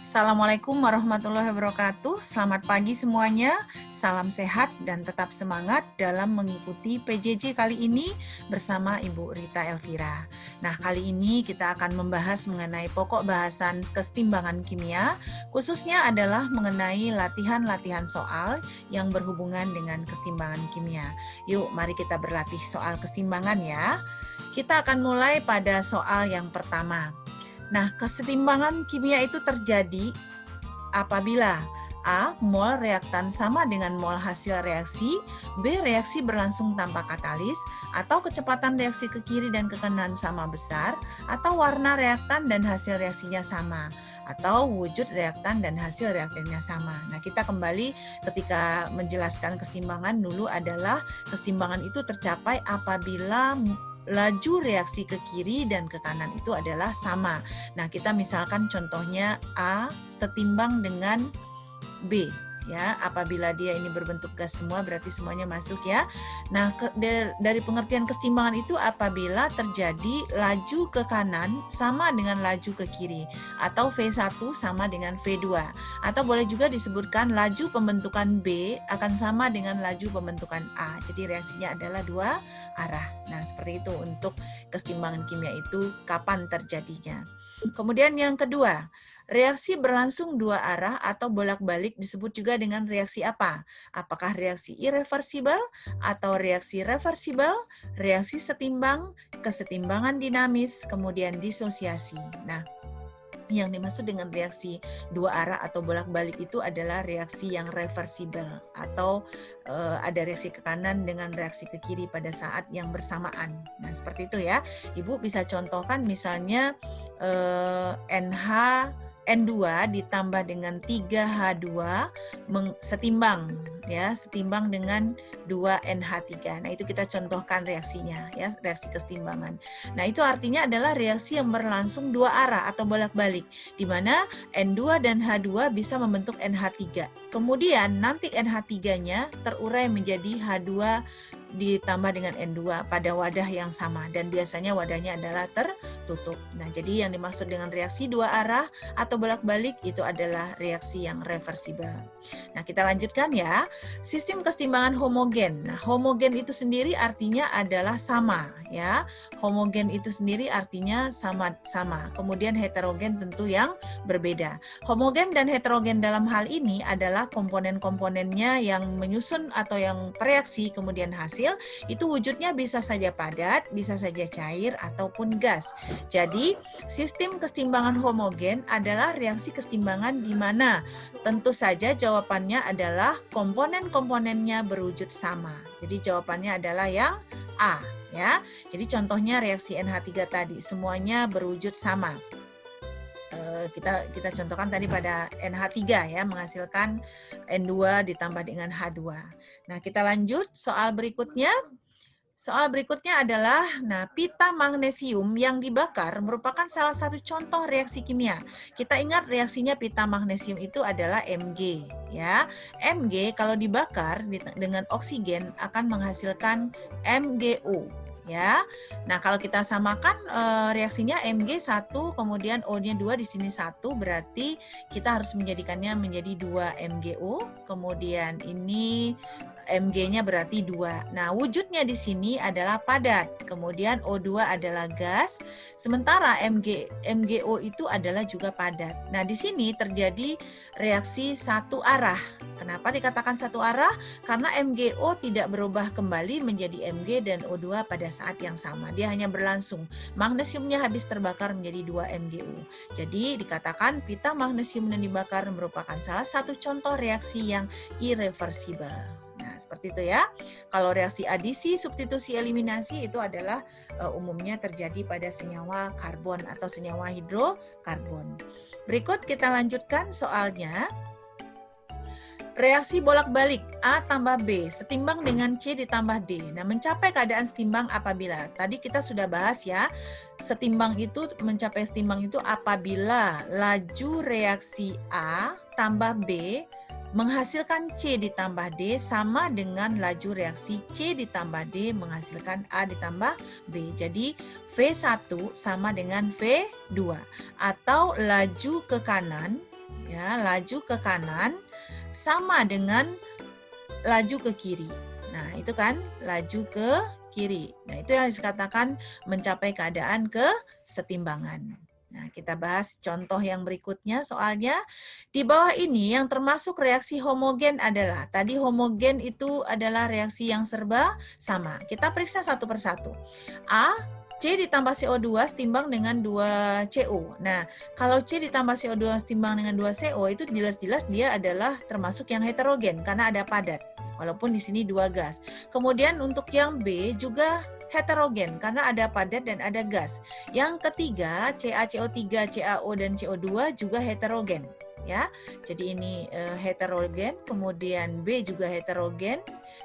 Assalamualaikum warahmatullahi wabarakatuh. Selamat pagi semuanya. Salam sehat dan tetap semangat dalam mengikuti PJJ kali ini bersama Ibu Rita Elvira. Nah, kali ini kita akan membahas mengenai pokok bahasan kesetimbangan kimia, khususnya adalah mengenai latihan-latihan soal yang berhubungan dengan kesetimbangan kimia. Yuk, mari kita berlatih soal kesetimbangan ya. Kita akan mulai pada soal yang pertama. Nah, kesetimbangan kimia itu terjadi apabila A. Mol reaktan sama dengan mol hasil reaksi, B. Reaksi berlangsung tanpa katalis, atau kecepatan reaksi ke kiri dan ke kanan sama besar, atau warna reaktan dan hasil reaksinya sama, atau wujud reaktan dan hasil reaktannya sama. Nah, kita kembali ketika menjelaskan kesetimbangan dulu adalah kesetimbangan itu tercapai apabila laju reaksi ke kiri dan ke kanan itu adalah sama. Nah, kita misalkan contohnya A setimbang dengan B. Ya, apabila dia ini berbentuk gas semua berarti semuanya masuk ya. Nah, dari pengertian kesetimbangan itu apabila terjadi laju ke kanan sama dengan laju ke kiri, atau V1 sama dengan V2, atau boleh juga disebutkan laju pembentukan B akan sama dengan laju pembentukan A. Jadi reaksinya adalah dua arah. Nah, seperti itu untuk kesetimbangan kimia itu kapan terjadinya. Kemudian yang kedua, reaksi berlangsung dua arah atau bolak-balik disebut juga dengan reaksi apa? Apakah reaksi irreversibel atau reaksi reversibel, reaksi setimbang, kesetimbangan dinamis, kemudian disosiasi. Nah, yang dimaksud dengan reaksi dua arah atau bolak-balik itu adalah reaksi yang reversibel atau ada reaksi ke kanan dengan reaksi ke kiri pada saat yang bersamaan. Nah, seperti itu ya. Ibu bisa contohkan misalnya N2 ditambah dengan 3H2 setimbang ya, setimbang dengan 2NH3. Nah, itu kita contohkan reaksinya ya, reaksi kesetimbangan. Nah, itu artinya adalah reaksi yang berlangsung dua arah atau bolak-balik di mana N2 dan H2 bisa membentuk NH3. Kemudian nanti NH3-nya terurai menjadi H2 ditambah dengan N2 pada wadah yang sama dan biasanya wadahnya adalah tertutup. Nah, jadi yang dimaksud dengan reaksi dua arah atau bolak-balik itu adalah reaksi yang reversibel. Nah, kita lanjutkan ya. Sistem kesetimbangan homogen. Nah, homogen itu sendiri artinya adalah sama ya. Homogen itu sendiri artinya sama. Kemudian heterogen tentu yang berbeda. Homogen dan heterogen dalam hal ini adalah komponen-komponennya yang menyusun atau yang bereaksi kemudian hasil itu wujudnya bisa saja padat, bisa saja cair ataupun gas. Jadi, sistem kesetimbangan homogen adalah reaksi kesetimbangan di mana tentu saja jawabannya adalah komponen-komponennya berwujud sama. Jadi jawabannya adalah yang A ya. Jadi contohnya reaksi NH3 tadi semuanya berwujud sama. Kita contohkan tadi pada NH3 ya, menghasilkan N2 ditambah dengan H2. Nah, kita lanjut soal berikutnya. Soal berikutnya adalah, pita magnesium yang dibakar merupakan salah satu contoh reaksi kimia. Kita ingat reaksinya pita magnesium itu adalah Mg, ya. Mg kalau dibakar dengan oksigen akan menghasilkan MgO, ya. Nah, kalau kita samakan reaksinya Mg 1 kemudian O-nya 2 di sini 1 berarti kita harus menjadikannya menjadi 2 MgO, kemudian ini Mg-nya berarti 2. Nah, wujudnya di sini adalah padat. Kemudian O2 adalah gas, sementara MgO itu adalah juga padat. Nah, di sini terjadi reaksi satu arah. Kenapa dikatakan satu arah? Karena MgO tidak berubah kembali menjadi Mg dan O2 pada saat yang sama. Dia hanya berlangsung. Magnesiumnya habis terbakar menjadi 2 MgO. Jadi dikatakan pita magnesium yang dibakar merupakan salah satu contoh reaksi yang irreversibel. Nah, seperti itu ya. Kalau reaksi adisi, substitusi, eliminasi itu adalah umumnya terjadi pada senyawa karbon atau senyawa hidrokarbon. Berikut kita lanjutkan soalnya. Reaksi bolak-balik A tambah B setimbang dengan C ditambah D. Nah, mencapai keadaan setimbang apabila, tadi kita sudah bahas ya, setimbang itu mencapai setimbang itu apabila laju reaksi A tambah B menghasilkan C ditambah D sama dengan laju reaksi C ditambah D menghasilkan A ditambah B. Jadi V1 sama dengan V2. Atau laju ke kanan Ya, laju ke kanan sama dengan laju ke kiri. Nah, itu kan laju ke kiri. Nah, itu yang dikatakan mencapai keadaan kesetimbangan. Nah, kita bahas contoh yang berikutnya soalnya. Di bawah ini yang termasuk reaksi homogen adalah, tadi homogen itu adalah reaksi yang serba sama. Kita periksa satu persatu. A, C ditambah CO2 setimbang dengan 2CO. Nah, kalau C ditambah CO2 setimbang dengan 2CO itu jelas-jelas dia adalah termasuk yang heterogen karena ada padat. Walaupun di sini 2 gas. Kemudian untuk yang B juga heterogen karena ada padat dan ada gas. Yang ketiga, CaCO3, CaO dan CO2 juga heterogen. Ya, jadi ini heterogen, kemudian B juga heterogen,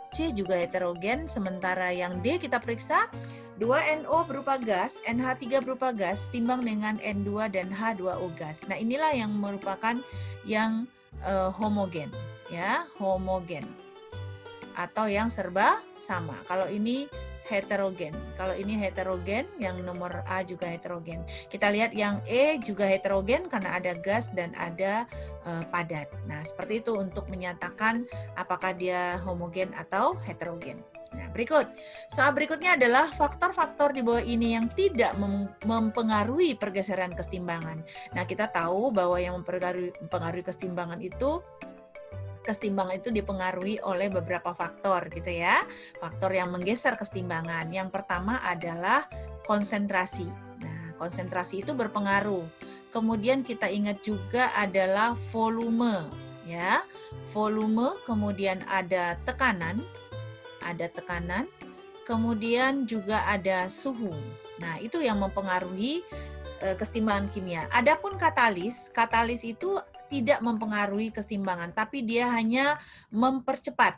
C juga heterogen, sementara yang D kita periksa 2NO berupa gas, NH3 berupa gas, timbang dengan N2 dan H2O gas. Nah, inilah yang merupakan yang homogen, ya, homogen atau yang serba sama. Kalau ini heterogen. Kalau ini heterogen, yang nomor A juga heterogen. Kita lihat yang E juga heterogen karena ada gas dan ada padat. Nah, seperti itu untuk menyatakan apakah dia homogen atau heterogen. Nah, berikut. Soal berikutnya adalah faktor-faktor di bawah ini yang tidak mempengaruhi pergeseran kesetimbangan. Nah, kita tahu bahwa yang mempengaruhi kesetimbangan itu dipengaruhi oleh beberapa faktor gitu ya. Faktor yang menggeser kesetimbangan. Yang pertama adalah konsentrasi. Nah, konsentrasi itu berpengaruh. Kemudian kita ingat juga adalah volume ya. Volume, kemudian ada tekanan. Kemudian juga ada suhu. Nah, itu yang mempengaruhi kesetimbangan kimia. Adapun katalis itu tidak mempengaruhi kesetimbangan, tapi dia hanya mempercepat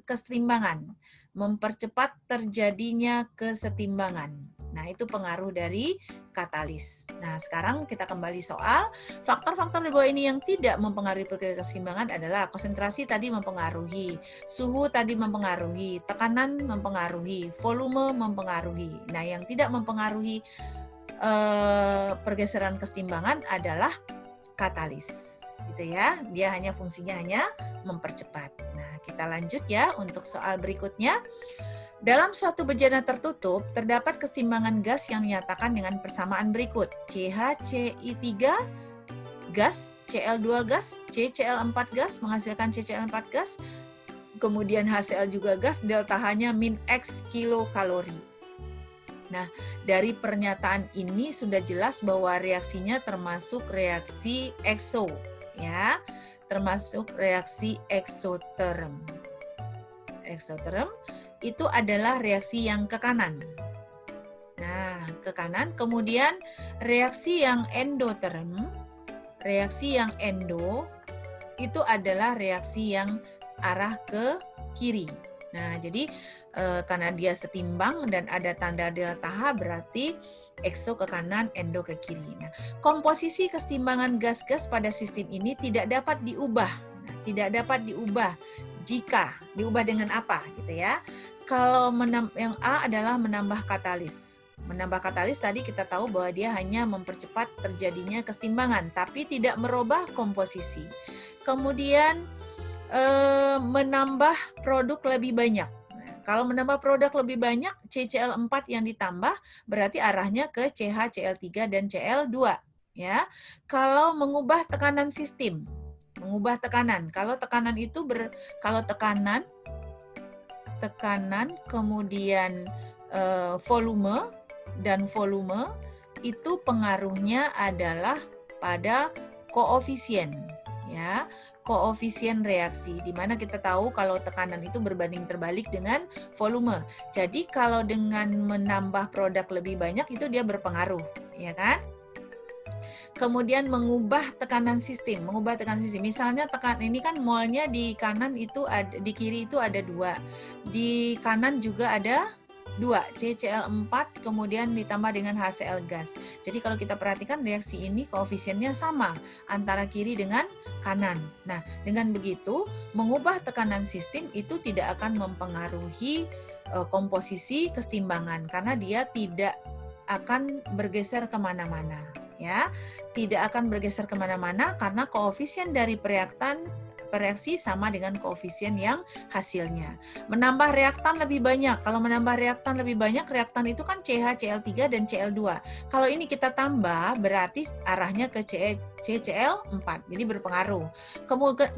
kesetimbangan, mempercepat terjadinya kesetimbangan. Nah, itu pengaruh dari katalis. Nah, sekarang kita kembali soal faktor-faktor di bawah ini yang tidak mempengaruhi kesetimbangan adalah konsentrasi tadi mempengaruhi, suhu tadi mempengaruhi, tekanan mempengaruhi, volume mempengaruhi. Nah, yang tidak mempengaruhi pergeseran kesetimbangan adalah katalis, gitu ya. Dia hanya fungsinya hanya mempercepat. Nah, kita lanjut ya untuk soal berikutnya. Dalam suatu bejana tertutup, terdapat kesetimbangan gas yang dinyatakan dengan persamaan berikut. CH-CI3 gas, Cl2 gas, CCl4 gas menghasilkan CCl4 gas, kemudian HCl juga gas, delta H-nya min X kilokalori. Nah, dari pernyataan ini sudah jelas bahwa reaksinya termasuk reaksi ekso, ya, termasuk reaksi eksoterm. Eksoterm itu adalah reaksi yang ke kanan. Nah, ke kanan. Kemudian reaksi yang endoterm, reaksi yang endo itu adalah reaksi yang arah ke kiri. Nah, jadi karena dia setimbang dan ada tanda delta H berarti ekso ke kanan, endo ke kiri. Nah, komposisi kesetimbangan gas-gas pada sistem ini tidak dapat diubah. Nah, tidak dapat diubah jika diubah dengan apa gitu ya. Kalau yang A adalah menambah katalis. Menambah katalis tadi kita tahu bahwa dia hanya mempercepat terjadinya kesetimbangan tapi tidak merubah komposisi. Kemudian menambah produk lebih banyak. Nah, kalau menambah produk lebih banyak, CCl4 yang ditambah berarti arahnya ke CH, Cl3 dan Cl2, ya. Kalau mengubah tekanan sistem, mengubah tekanan. Kalau tekanan itu tekanan kemudian volume dan volume itu pengaruhnya adalah pada koefisien, ya. Koefisien reaksi, di mana kita tahu kalau tekanan itu berbanding terbalik dengan volume. Jadi kalau dengan menambah produk lebih banyak itu dia berpengaruh, ya kan? Kemudian mengubah tekanan sistem, Misalnya ini kan molnya di kanan itu ada, di kiri itu ada 2, di kanan juga ada 2, CCl4 kemudian ditambah dengan HCl gas. Jadi kalau kita perhatikan reaksi ini koefisiennya sama antara kiri dengan kanan. Nah, dengan begitu mengubah tekanan sistem itu tidak akan mempengaruhi komposisi kesetimbangan karena dia tidak akan bergeser kemana-mana. ya. Tidak akan bergeser kemana-mana karena koefisien dari reaksi sama dengan koefisien yang hasilnya. Menambah reaktan lebih banyak. Kalau menambah reaktan lebih banyak, reaktan itu kan CH, Cl3, dan Cl2. Kalau ini kita tambah, berarti arahnya ke CCl4, jadi berpengaruh.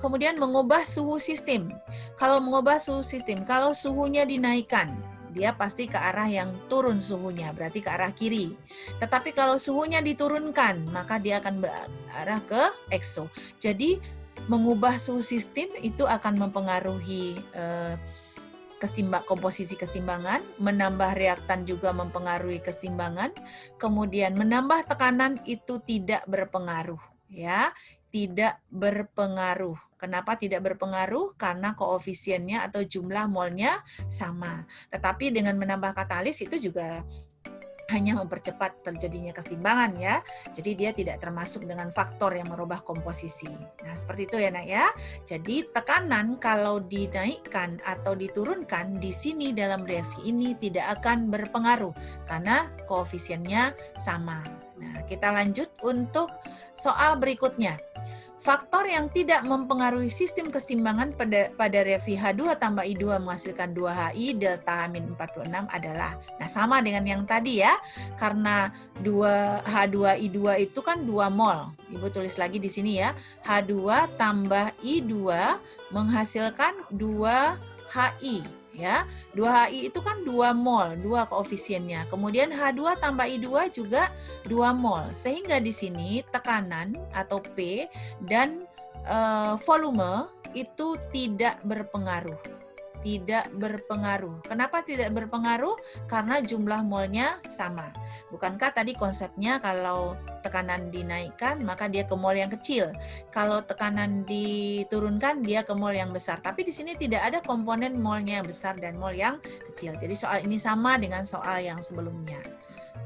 Kemudian mengubah suhu sistem. Kalau mengubah suhu sistem, kalau suhunya dinaikkan, dia pasti ke arah yang turun suhunya, berarti ke arah kiri. Tetapi kalau suhunya diturunkan, maka dia akan berarah ke exo. Jadi mengubah suhu sistem itu akan mempengaruhi komposisi kesetimbangan, menambah reaktan juga mempengaruhi kesetimbangan, kemudian menambah tekanan itu tidak berpengaruh, ya, tidak berpengaruh. Kenapa tidak berpengaruh? Karena koefisiennya atau jumlah molnya sama. Tetapi dengan menambah katalis itu juga hanya mempercepat terjadinya kesetimbangan, ya. Jadi dia tidak termasuk dengan faktor yang merubah komposisi. Nah, seperti itu ya, Nak, ya. Jadi tekanan kalau dinaikkan atau diturunkan di sini dalam reaksi ini tidak akan berpengaruh karena koefisiennya sama. Nah, kita lanjut untuk soal berikutnya. Faktor yang tidak mempengaruhi sistem kesetimbangan pada reaksi H2 tambah I2 menghasilkan 2HI delta H-46 adalah, nah sama dengan yang tadi ya, karena H2I2 itu kan 2 mol. Ibu tulis lagi di sini ya, H2 tambah I2 menghasilkan 2HI. Ya, 2HI itu kan 2 mol, 2 koefisiennya. Kemudian H2 tambah I2 juga 2 mol. Sehingga di sini tekanan atau P dan volume itu tidak berpengaruh. Tidak berpengaruh. Kenapa tidak berpengaruh? Karena jumlah molnya sama. Bukankah tadi konsepnya kalau tekanan dinaikkan maka dia ke mol yang kecil. Kalau tekanan diturunkan dia ke mol yang besar. Tapi di sini tidak ada komponen molnya yang besar dan mol yang kecil. Jadi soal ini sama dengan soal yang sebelumnya.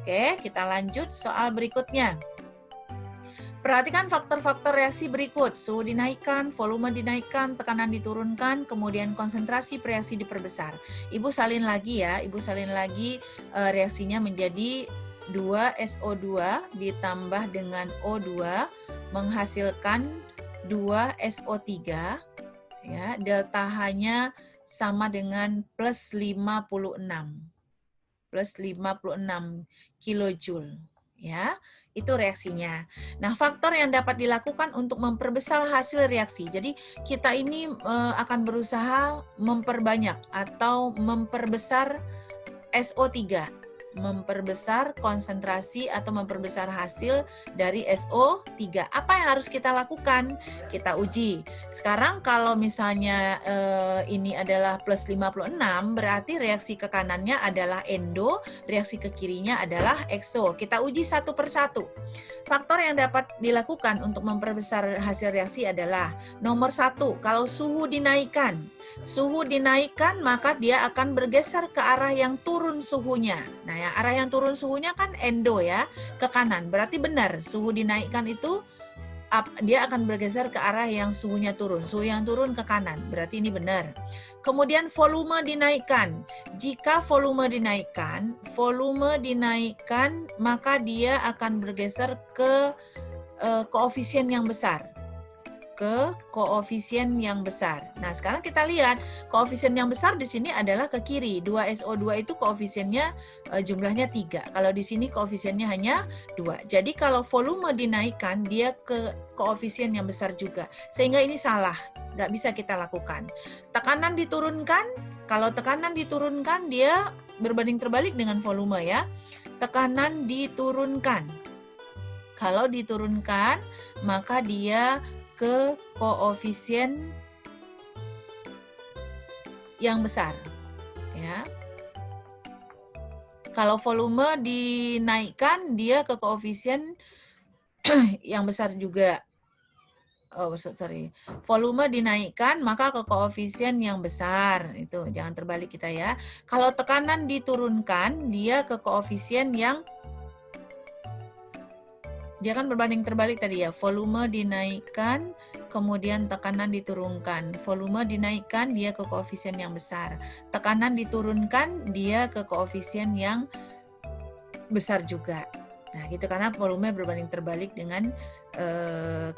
Oke, kita lanjut soal berikutnya. Perhatikan faktor-faktor reaksi berikut. Suhu dinaikkan, volume dinaikkan, tekanan diturunkan, kemudian konsentrasi reaksi diperbesar. Ibu salin lagi ya, Ibu salin lagi reaksinya menjadi 2SO2 ditambah dengan O2 menghasilkan 2SO3. Ya, delta H-nya sama dengan plus 56. Plus 56 kilojoule. Ya, itu reaksinya. Nah, faktor yang dapat dilakukan untuk memperbesar hasil reaksi. Jadi, kita ini akan berusaha memperbanyak atau memperbesar SO3. Memperbesar konsentrasi atau memperbesar hasil dari SO3. Apa yang harus kita lakukan? Kita uji. Sekarang kalau misalnya ini adalah plus 56, berarti reaksi ke kanannya adalah endo, reaksi ke kirinya adalah exo. Kita uji satu persatu. Faktor yang dapat dilakukan untuk memperbesar hasil reaksi adalah nomor 1, kalau suhu dinaikkan. Suhu dinaikkan maka dia akan bergeser ke arah yang turun suhunya. Nah, ya, arah yang turun suhunya kan endo ya, ke kanan. Berarti benar, suhu dinaikkan itu dia akan bergeser ke arah yang suhunya turun. Suhu yang turun ke kanan, berarti ini benar. Kemudian volume dinaikkan. Jika volume dinaikkan, maka dia akan bergeser ke koefisien yang besar. Ke koefisien yang besar. Nah, sekarang kita lihat koefisien yang besar di sini adalah ke kiri. 2SO2 itu koefisiennya jumlahnya 3. Kalau di sini koefisiennya hanya 2. Jadi kalau volume dinaikkan, dia ke koefisien yang besar juga. Sehingga ini salah, nggak bisa kita lakukan. Tekanan diturunkan, kalau tekanan diturunkan dia berbanding terbalik dengan volume ya. Tekanan diturunkan. Kalau diturunkan, maka dia ke koefisien yang besar, ya. Kalau volume dinaikkan, dia ke koefisien yang besar juga. Oh, sorry. Volume dinaikkan, maka ke koefisien yang besar. Itu jangan terbalik kita ya. Kalau tekanan diturunkan, dia ke koefisien yang dia kan berbanding terbalik tadi ya, volume dinaikkan, kemudian tekanan diturunkan. Volume dinaikkan, dia ke koefisien yang besar. Tekanan diturunkan, dia ke koefisien yang besar juga. Nah, gitu karena volume berbanding terbalik dengan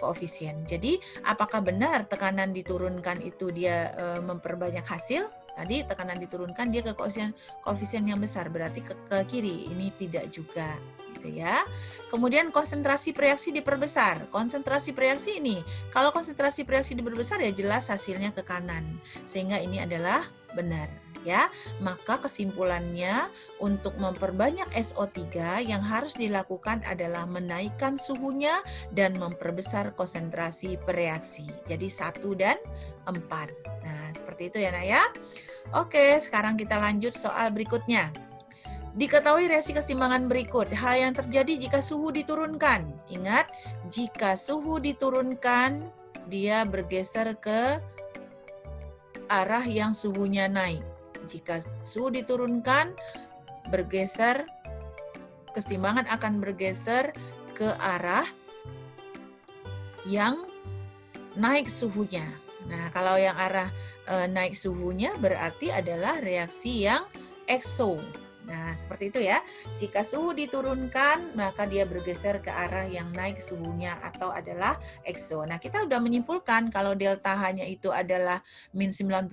koefisien. Jadi, apakah benar tekanan diturunkan itu dia memperbanyak hasil? Tadi tekanan diturunkan dia ke koefisien yang besar, berarti ke kiri. Ini tidak juga, gitu ya. Kemudian konsentrasi reaksi diperbesar. Konsentrasi reaksi ini, kalau konsentrasi reaksi diperbesar ya jelas hasilnya ke kanan. Sehingga ini adalah benar, ya. Maka kesimpulannya untuk memperbanyak SO3 yang harus dilakukan adalah menaikkan suhunya dan memperbesar konsentrasi reaksi. Jadi 1 dan 4. Nah, seperti itu ya, Nak ya. Oke, sekarang kita lanjut soal berikutnya. Diketahui reaksi keseimbangan berikut. Hal yang terjadi jika suhu diturunkan. Ingat, jika suhu diturunkan, dia bergeser ke arah yang suhunya naik. Jika suhu diturunkan, bergeser, keseimbangan akan bergeser ke arah yang naik suhunya. Nah, kalau yang arah naik suhunya berarti adalah reaksi yang ekso. Nah, seperti itu ya. Jika suhu diturunkan, maka dia bergeser ke arah yang naik suhunya atau adalah ekso. Nah, kita sudah menyimpulkan kalau delta H-nya itu adalah min 92,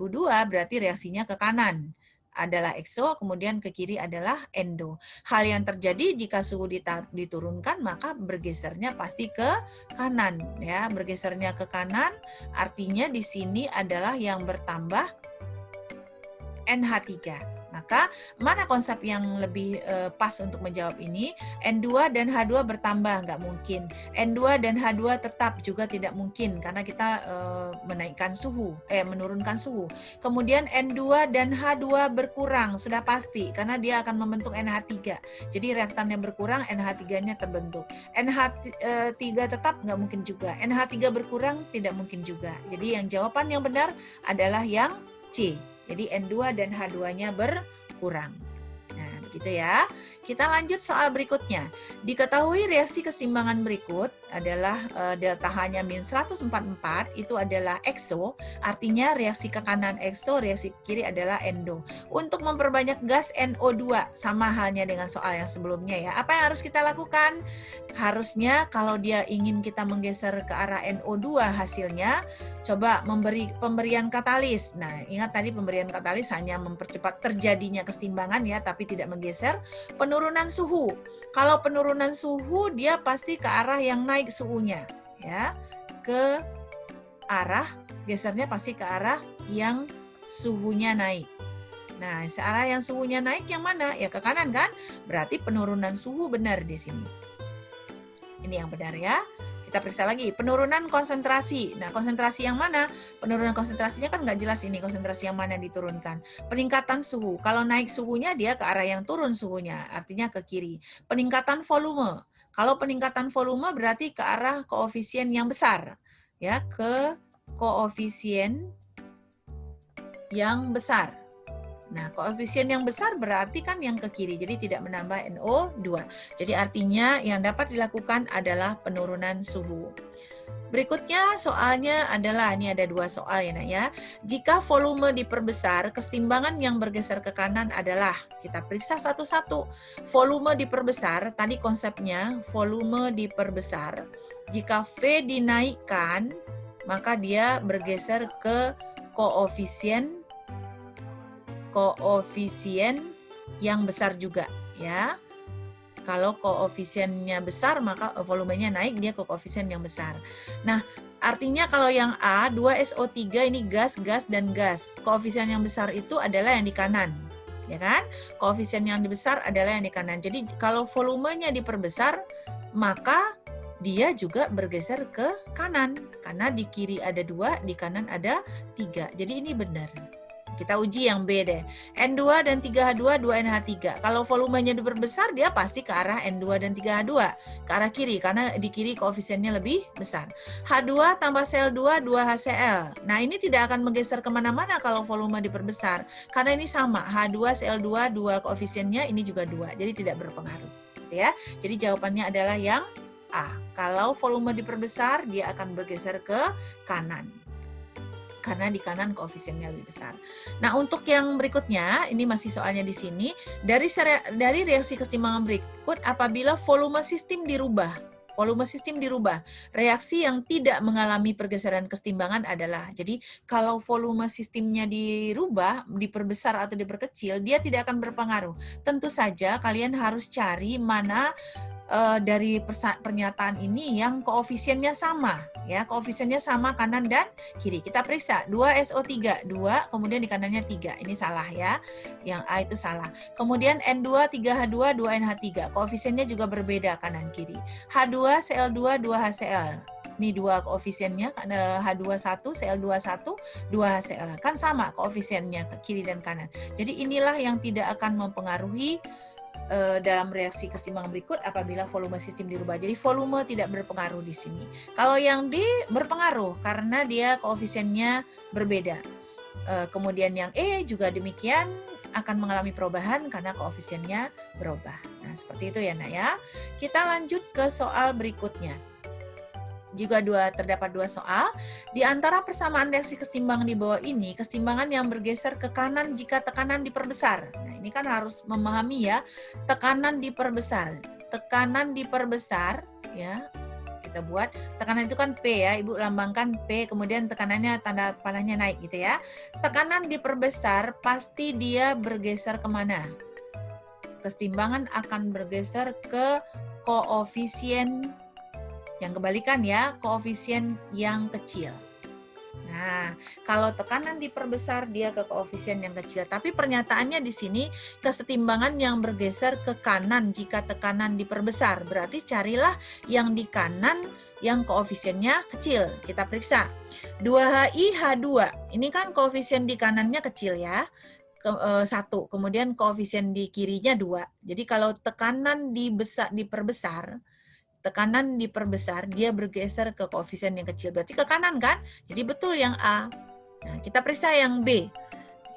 berarti reaksinya ke kanan adalah ekso, kemudian ke kiri adalah endo. Hal yang terjadi jika suhu diturunkan, maka bergesernya pasti ke kanan. Ya, bergesernya ke kanan, artinya di sini adalah yang bertambah NH3. Maka mana konsep yang lebih pas untuk menjawab ini? N2 dan H2 bertambah, nggak mungkin. N2 dan H2 tetap juga tidak mungkin karena kita menurunkan suhu. Kemudian N2 dan H2 berkurang, sudah pasti karena dia akan membentuk NH3. Jadi reaktannya berkurang, NH3-nya terbentuk. NH3 tetap nggak mungkin juga. NH3 berkurang tidak mungkin juga. Jadi yang jawaban yang benar adalah yang C. Jadi N2 dan H2-nya berkurang. Nah, begitu ya. Kita lanjut soal berikutnya. Diketahui reaksi keseimbangan berikut adalah delta H-nya min 144, itu adalah ekso, artinya reaksi ke kanan ekso, reaksi ke kiri adalah endo. Untuk memperbanyak gas NO2, sama halnya dengan soal yang sebelumnya ya. Apa yang harus kita lakukan? Harusnya kalau dia ingin kita menggeser ke arah NO2 hasilnya, coba pemberian katalis. Nah, ingat tadi pemberian katalis hanya mempercepat terjadinya keseimbangan ya, tapi tidak menggeser. Penurunan suhu. Kalau penurunan suhu dia pasti ke arah yang naik suhunya, ya. Ke arah gesernya pasti ke arah yang suhunya naik. Nah, searah yang suhunya naik yang mana? Ya ke kanan kan? Berarti penurunan suhu benar di sini. Ini yang benar ya. Kita periksa lagi, penurunan konsentrasi. Nah, konsentrasi yang mana? Penurunan konsentrasinya kan nggak jelas ini, konsentrasi yang mana diturunkan. Peningkatan suhu. Kalau naik suhunya, dia ke arah yang turun suhunya, artinya ke kiri. Peningkatan volume. Kalau peningkatan volume berarti ke arah koefisien yang besar. Ya, ke koefisien yang besar. Nah, koefisien yang besar berarti kan yang ke kiri, jadi tidak menambah NO2. Jadi artinya yang dapat dilakukan adalah penurunan suhu. Berikutnya soalnya adalah, ini ada 2 soal ya Nak ya. Jika volume diperbesar, keseimbangan yang bergeser ke kanan adalah, kita periksa satu-satu. Volume diperbesar, tadi konsepnya volume diperbesar. Jika V dinaikkan, maka dia bergeser ke koefisien yang besar juga ya. Kalau koefisiennya besar maka volumenya naik, dia ke koefisien yang besar. Nah, artinya kalau yang A 2SO3 ini gas, dan gas. Koefisien yang besar itu adalah yang di kanan. Ya kan? Koefisien yang besar adalah yang di kanan. Jadi kalau volumenya diperbesar, maka dia juga bergeser ke kanan. Karena di kiri ada 2, di kanan ada 3. Jadi ini benar. Kita uji yang B deh. N2 dan 3H2, 2NH3. Kalau volumenya diperbesar, dia pasti ke arah N2 dan 3H2. Ke arah kiri, karena di kiri koefisiennya lebih besar. H2 tambah Cl2, 2HCl. Nah, ini tidak akan menggeser kemana-mana kalau volume diperbesar. Karena ini sama, H2, Cl2, 2 koefisiennya, ini juga 2. Jadi tidak berpengaruh. Gitu ya. Jadi jawabannya adalah yang A. Kalau volume diperbesar, dia akan bergeser ke kanan. karena di kanan koefisiennya lebih besar. Nah, untuk yang berikutnya, ini masih soalnya di sini, dari reaksi kesetimbangan berikut apabila volume sistem dirubah. Volume sistem dirubah. Reaksi yang tidak mengalami pergeseran kesetimbangan adalah, jadi kalau volume sistemnya dirubah, diperbesar atau diperkecil, dia tidak akan berpengaruh. Tentu saja kalian harus cari mana dari pernyataan ini yang koefisiennya sama, ya, koefisiennya sama kanan dan kiri. Kita periksa 2SO3, 2, kemudian di kanannya 3. Ini salah ya. Yang A itu salah. Kemudian N2, 3H2, 2NH3. Koefisiennya juga berbeda kanan kiri. H2, Cl2, 2HCl. Ini dua koefisiennya, H21, Cl21, 2HCl. Kan sama koefisiennya ke kiri dan kanan. Jadi inilah yang tidak akan mempengaruhi dalam reaksi kesetimbangan berikut apabila volume sistem dirubah. Jadi volume tidak berpengaruh di sini. Kalau yang D berpengaruh karena dia koefisiennya berbeda. Kemudian yang E juga demikian akan mengalami perubahan karena koefisiennya berubah. Nah, seperti itu ya, Nak ya. Kita lanjut ke soal berikutnya. Juga terdapat dua soal. Di antara persamaan reaksi kesetimbangan di bawah ini, kesetimbangan yang bergeser ke kanan jika tekanan diperbesar. Nah, ini kan harus memahami ya, tekanan diperbesar. Tekanan diperbesar, ya. Kita buat, tekanan itu kan P ya, Ibu lambangkan P, kemudian tekanannya tanda panahnya naik gitu ya. Tekanan diperbesar, pasti dia bergeser kemana? Kesetimbangan akan bergeser ke koefisien yang kebalikan ya, koefisien yang kecil. Nah, kalau tekanan diperbesar dia ke koefisien yang kecil. Tapi pernyataannya di sini kesetimbangan yang bergeser ke kanan jika tekanan diperbesar. Berarti carilah yang di kanan yang koefisiennya kecil. Kita periksa. 2HI H2. Ini kan koefisien di kanannya kecil ya. 1. Kemudian koefisien di kirinya 2. Jadi kalau tekanan diperbesar, dia bergeser ke koefisien yang kecil. Berarti ke kanan kan? Jadi betul yang A. Nah, kita periksa yang B.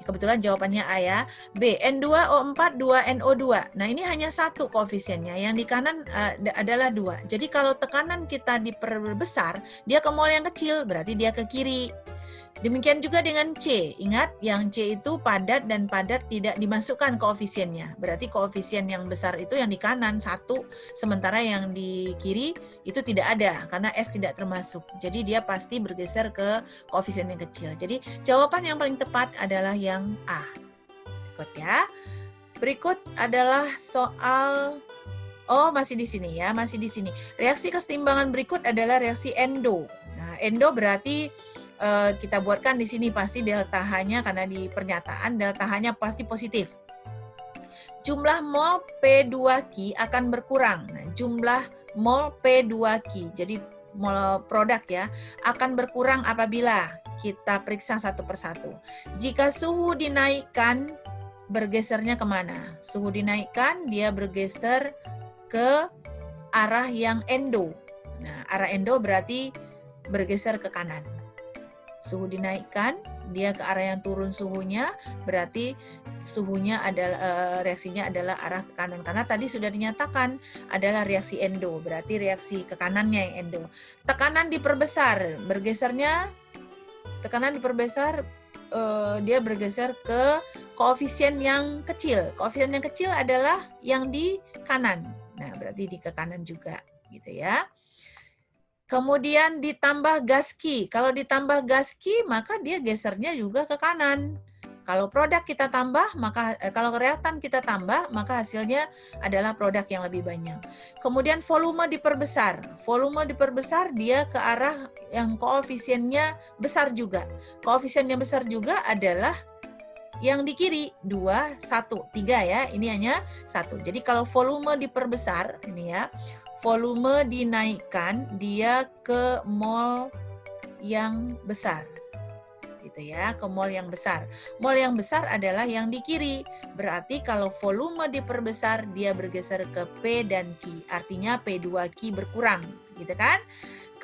Kebetulan jawabannya A ya. B, N2O4, 2NO2. Nah, ini hanya satu koefisiennya. Yang di kanan adalah 2. Jadi kalau tekanan kita diperbesar, dia ke mol yang kecil. Berarti dia ke kiri. Demikian juga dengan C. Ingat, yang C itu padat dan padat tidak dimasukkan koefisiennya. Berarti koefisien yang besar itu yang di kanan 1, sementara yang di kiri itu tidak ada karena S tidak termasuk. Jadi dia pasti bergeser ke koefisien yang kecil. Jadi jawaban yang paling tepat adalah yang A. Berikut ya. Berikut adalah soal, masih di sini ya, masih di sini. Reaksi kesetimbangan berikut adalah reaksi endo. Nah, endo berarti kita buatkan di sini pasti delta H-nya karena di pernyataan delta H-nya pasti positif. Jumlah mol P2Q akan berkurang. Nah, jumlah mol P2Q, jadi mol produk ya, akan berkurang apabila kita periksa satu persatu. Jika suhu dinaikkan, bergesernya kemana? Suhu dinaikkan, dia bergeser ke arah yang endo. Nah, arah endo berarti bergeser ke kanan. Suhu dinaikkan, dia ke arah yang turun suhunya, berarti suhunya adalah reaksinya adalah arah ke kanan. Karena tadi sudah dinyatakan adalah reaksi endo, berarti reaksi ke kanannya yang endo. Tekanan diperbesar, tekanan diperbesar, dia bergeser ke koefisien yang kecil. Koefisien yang kecil adalah yang di kanan. Nah, berarti di ke kanan juga, gitu ya. Kemudian ditambah gas Q. Kalau ditambah gas Q, maka dia gesernya juga ke kanan. Kalau produk kita tambah, maka kalau reaktan kita tambah, maka hasilnya adalah produk yang lebih banyak. Kemudian volume diperbesar. Volume diperbesar dia ke arah yang koefisiennya besar juga. Koefisien yang besar juga adalah yang di kiri, 2, 1, 3 ya. Ini hanya 1. Jadi kalau volume diperbesar, ini ya, volume dinaikkan, dia ke mol yang besar. Gitu ya, ke mol yang besar. Mol yang besar adalah yang di kiri. Berarti kalau volume diperbesar, dia bergeser ke P dan Q. Artinya P2Q berkurang, gitu kan?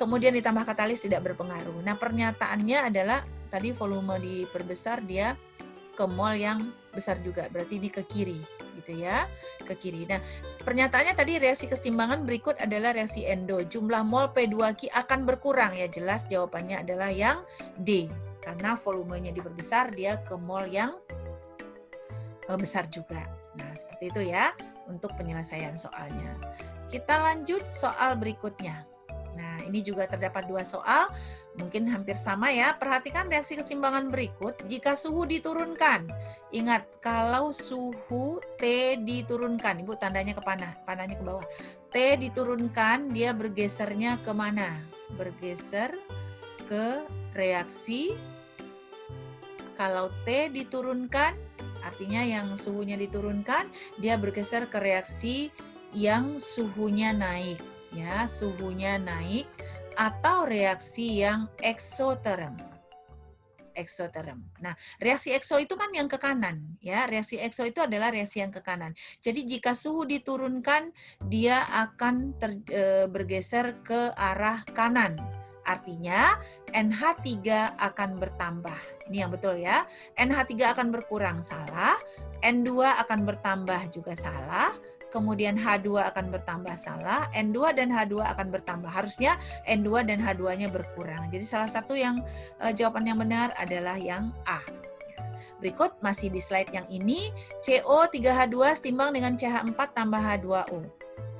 Kemudian ditambah katalis tidak berpengaruh. Nah, pernyataannya adalah tadi volume diperbesar, dia ke mol yang besar juga. Berarti ini ke kiri, gitu ya, ke kiri. Nah, pernyataannya tadi reaksi kesetimbangan berikut adalah reaksi endo. Jumlah mol P2Q akan berkurang, ya jelas jawabannya adalah yang D. Karena volumenya diperbesar, dia ke mol yang besar juga. Nah, seperti itu ya untuk penyelesaian soalnya. Kita lanjut soal berikutnya. Nah, ini juga terdapat 2 soal, mungkin hampir sama ya. Perhatikan reaksi keseimbangan berikut jika suhu diturunkan. Ingat, kalau suhu T diturunkan, Ibu tandanya ke panahnya ke bawah. T diturunkan, dia bergesernya ke mana? Bergeser ke reaksi. Kalau T diturunkan, artinya yang suhunya diturunkan, dia bergeser ke reaksi yang suhunya naik, ya, suhunya naik, atau reaksi yang eksoterm. Eksoterm. Nah, reaksi ekso itu kan yang ke kanan, ya. Reaksi ekso itu adalah reaksi yang ke kanan. Jadi jika suhu diturunkan, dia akan bergeser ke arah kanan. Artinya NH3 akan bertambah. Ini yang betul ya. NH3 akan berkurang, salah. N2 akan bertambah juga salah. Kemudian H2 akan bertambah, salah. N2 dan H2 akan bertambah. Harusnya N2 dan H2-nya berkurang. Jadi salah satu yang jawaban yang benar adalah yang A. Berikut masih di slide yang ini, CO3H2 setimbang dengan CH4 tambah H2O.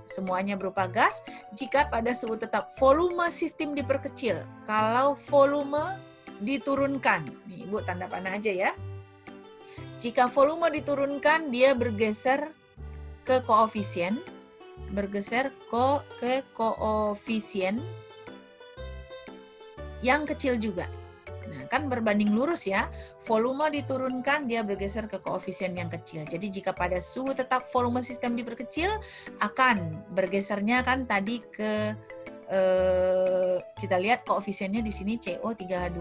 Semuanya berupa gas jika pada suhu tetap volume sistem diperkecil. Kalau volume diturunkan, nih Ibu tanda panah aja ya. Jika volume diturunkan, dia bergeser ke koefisien, ke koefisien yang kecil juga. Nah, kan berbanding lurus ya. Volume diturunkan, dia bergeser ke koefisien yang kecil. Jadi jika pada suhu tetap volume sistem diperkecil, akan bergesernya kan tadi ke kita lihat koefisiennya di sini CO3H2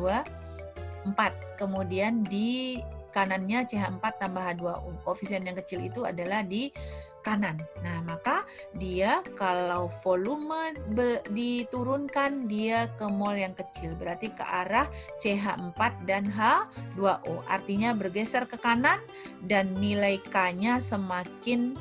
4. Kemudian di kanannya CH4 tambah H2O. Koefisien yang kecil itu adalah di kanan. Nah, maka dia kalau volume diturunkan, dia ke mol yang kecil. Berarti ke arah CH4 dan H2O. Artinya bergeser ke kanan dan nilai K-nya semakin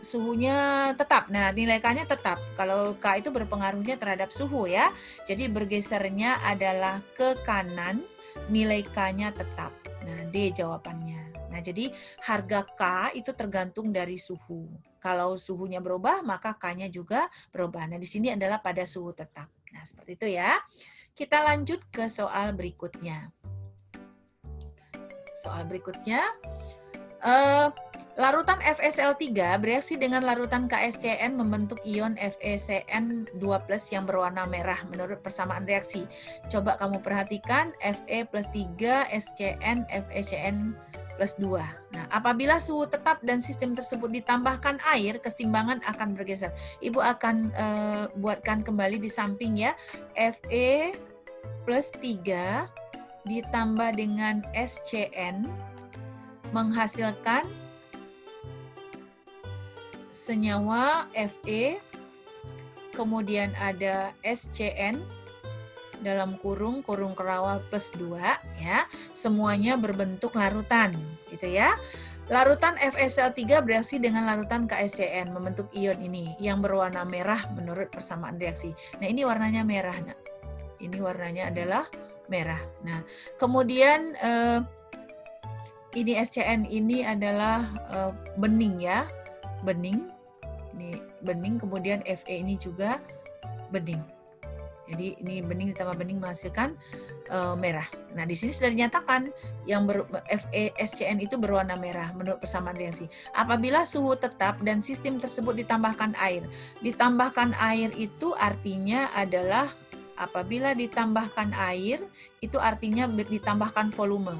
suhunya tetap. Nah, nilai K-nya tetap. Kalau K itu berpengaruhnya terhadap suhu ya. Jadi bergesernya adalah ke kanan, nilai K-nya tetap. Nah, D jawabannya. Nah, jadi harga K itu tergantung dari suhu. Kalau suhunya berubah, maka K-nya juga berubah. Nah, di sini adalah pada suhu tetap. Nah, seperti itu ya. Kita lanjut ke soal berikutnya. Soal berikutnya, larutan FeCl3 bereaksi dengan larutan KSCN membentuk ion FeCN2+ yang berwarna merah menurut persamaan reaksi. Coba kamu perhatikan Fe+3 SCN FeCN+2. Nah, apabila suhu tetap dan sistem tersebut ditambahkan air, keseimbangan akan bergeser. Ibu akan buatkan kembali di samping ya. Fe+3 ditambah dengan SCN menghasilkan senyawa Fe, kemudian ada SCN dalam kurung kerawal +2 ya. Semuanya berbentuk larutan gitu ya. Larutan FeCl3 bereaksi dengan larutan KSCN membentuk ion ini yang berwarna merah menurut persamaan reaksi. Nah, ini warnanya merah. Nah, ini warnanya adalah merah. Nah, kemudian ini SCN ini adalah bening ya. Bening. Ini bening, kemudian Fe ini juga bening. Jadi ini bening ditambah bening menghasilkan merah. Nah, di sini sudah dinyatakan yang SCN itu berwarna merah menurut persamaan reaksi. Apabila suhu tetap dan sistem tersebut ditambahkan air. Ditambahkan air itu artinya adalah apabila ditambahkan air itu artinya ditambahkan volume.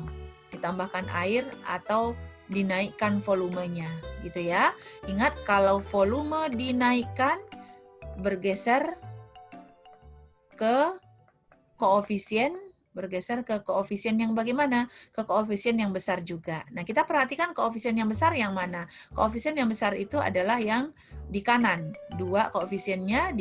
Ditambahkan air atau dinaikkan volumenya gitu ya. Ingat kalau volume dinaikkan bergeser ke koefisien yang bagaimana? Ke koefisien yang besar juga. Nah, kita perhatikan koefisien yang besar yang mana? Koefisien yang besar itu adalah yang di kanan. 2 koefisiennya